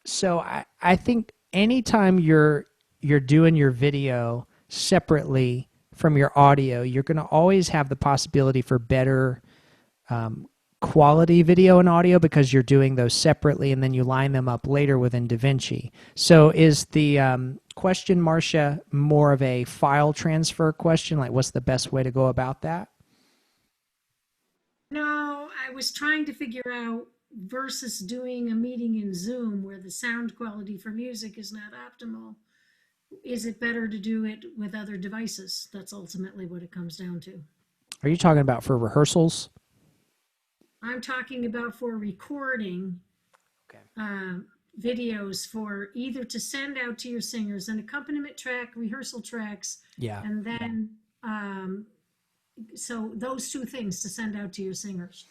So I think anytime you're doing your video separately from your audio, you're going to always have the possibility for better quality video and audio because you're doing those separately and then you line them up later within DaVinci. So is the question, Marcia, more of a file transfer question? Like what's the best way to go about that? No, I was trying to figure out versus doing a meeting in Zoom where the sound quality for music is not optimal. Is it better to do it with other devices? That's ultimately what it comes down to. Are you talking about for rehearsals? I'm talking about for recording videos for either to send out to your singers, an accompaniment track, rehearsal tracks, and then so those two things to send out to your singers.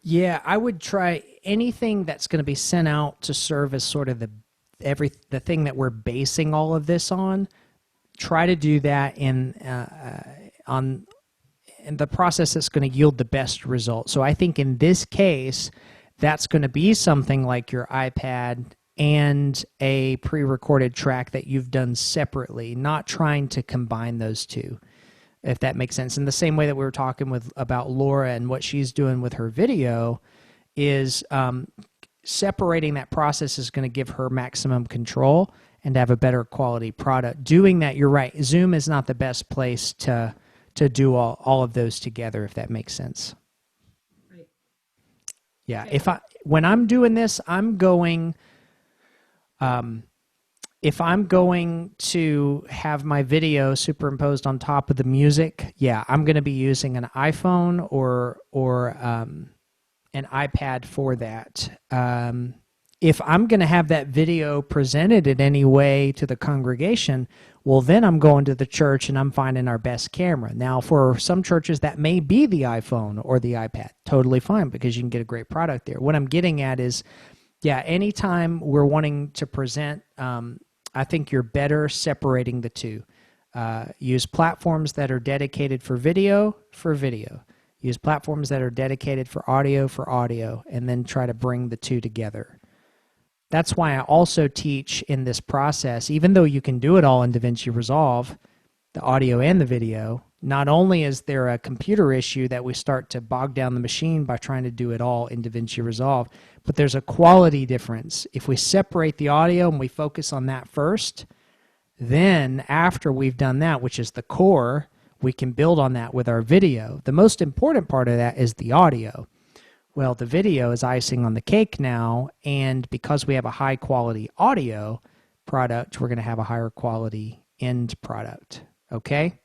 Yeah, I would try anything that's going to be sent out to serve as sort of the thing that we're basing all of this on. Try to do that in the process that's going to yield the best result. So I think in this case, that's going to be something like your iPad and a pre-recorded track that you've done separately, not trying to combine those two, if that makes sense. In the same way that we were talking about Laura and what she's doing with her video is separating that process is going to give her maximum control and have a better quality product. Doing that, you're right, Zoom is not the best place to do all of those together, if that makes sense. Right. Yeah, when I'm doing this, I'm going if I'm going to have my video superimposed on top of the music, yeah, I'm going to be using an iPhone or an iPad for that. If I'm going to have that video presented in any way to the congregation, well, then I'm going to the church and I'm finding our best camera. Now, for some churches, that may be the iPhone or the iPad. Totally fine, because you can get a great product there. What I'm getting at is, yeah, anytime we're wanting to present, I think you're better separating the two. Use platforms that are dedicated for video. Use platforms that are dedicated for audio, and then try to bring the two together. That's why I also teach in this process, even though you can do it all in DaVinci Resolve, the audio and the video, not only is there a computer issue that we start to bog down the machine by trying to do it all in DaVinci Resolve, but there's a quality difference. If we separate the audio and we focus on that first, then after we've done that, which is the core, we can build on that with our video. The most important part of that is the audio. Well, the video is icing on the cake now, and because we have a high quality audio product, we're going to have a higher quality end product. Okay?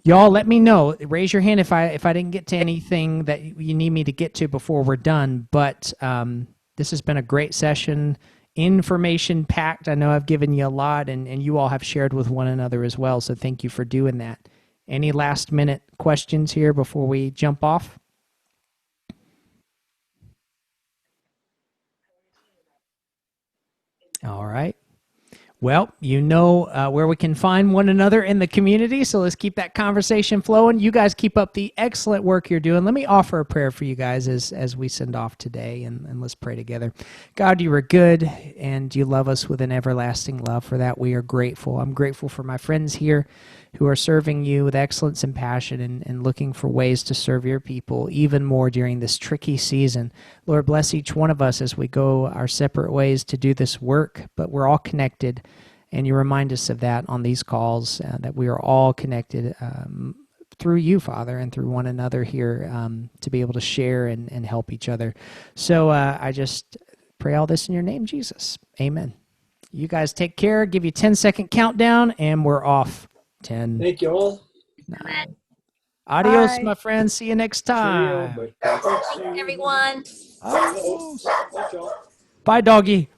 Y'all let me know. Raise your hand if I didn't get to anything that you need me to get to before we're done. But this has been a great session, information packed. I know I've given you a lot, and you all have shared with one another as well. So thank you for doing that. Any last minute questions here before we jump off? All right. Well, you know where we can find one another in the community, so let's keep that conversation flowing. You guys keep up the excellent work you're doing. Let me offer a prayer for you guys as we send off today, and let's pray together. God, you are good, and you love us with an everlasting love. For that, we are grateful. I'm grateful for my friends here who are serving you with excellence and passion and looking for ways to serve your people even more during this tricky season. Lord, bless each one of us as we go our separate ways to do this work, but we're all connected, and you remind us of that on these calls, that we are all connected through you, Father, and through one another here to be able to share and help each other. So I just pray all this in your name, Jesus. Amen. You guys take care. Give you 10-second countdown, and we're off. 10. Thank you all. 9. Adios, Bye. my friends. See you next time. Cheerio, but Everyone. Adios. Bye, y'all. Bye, doggy.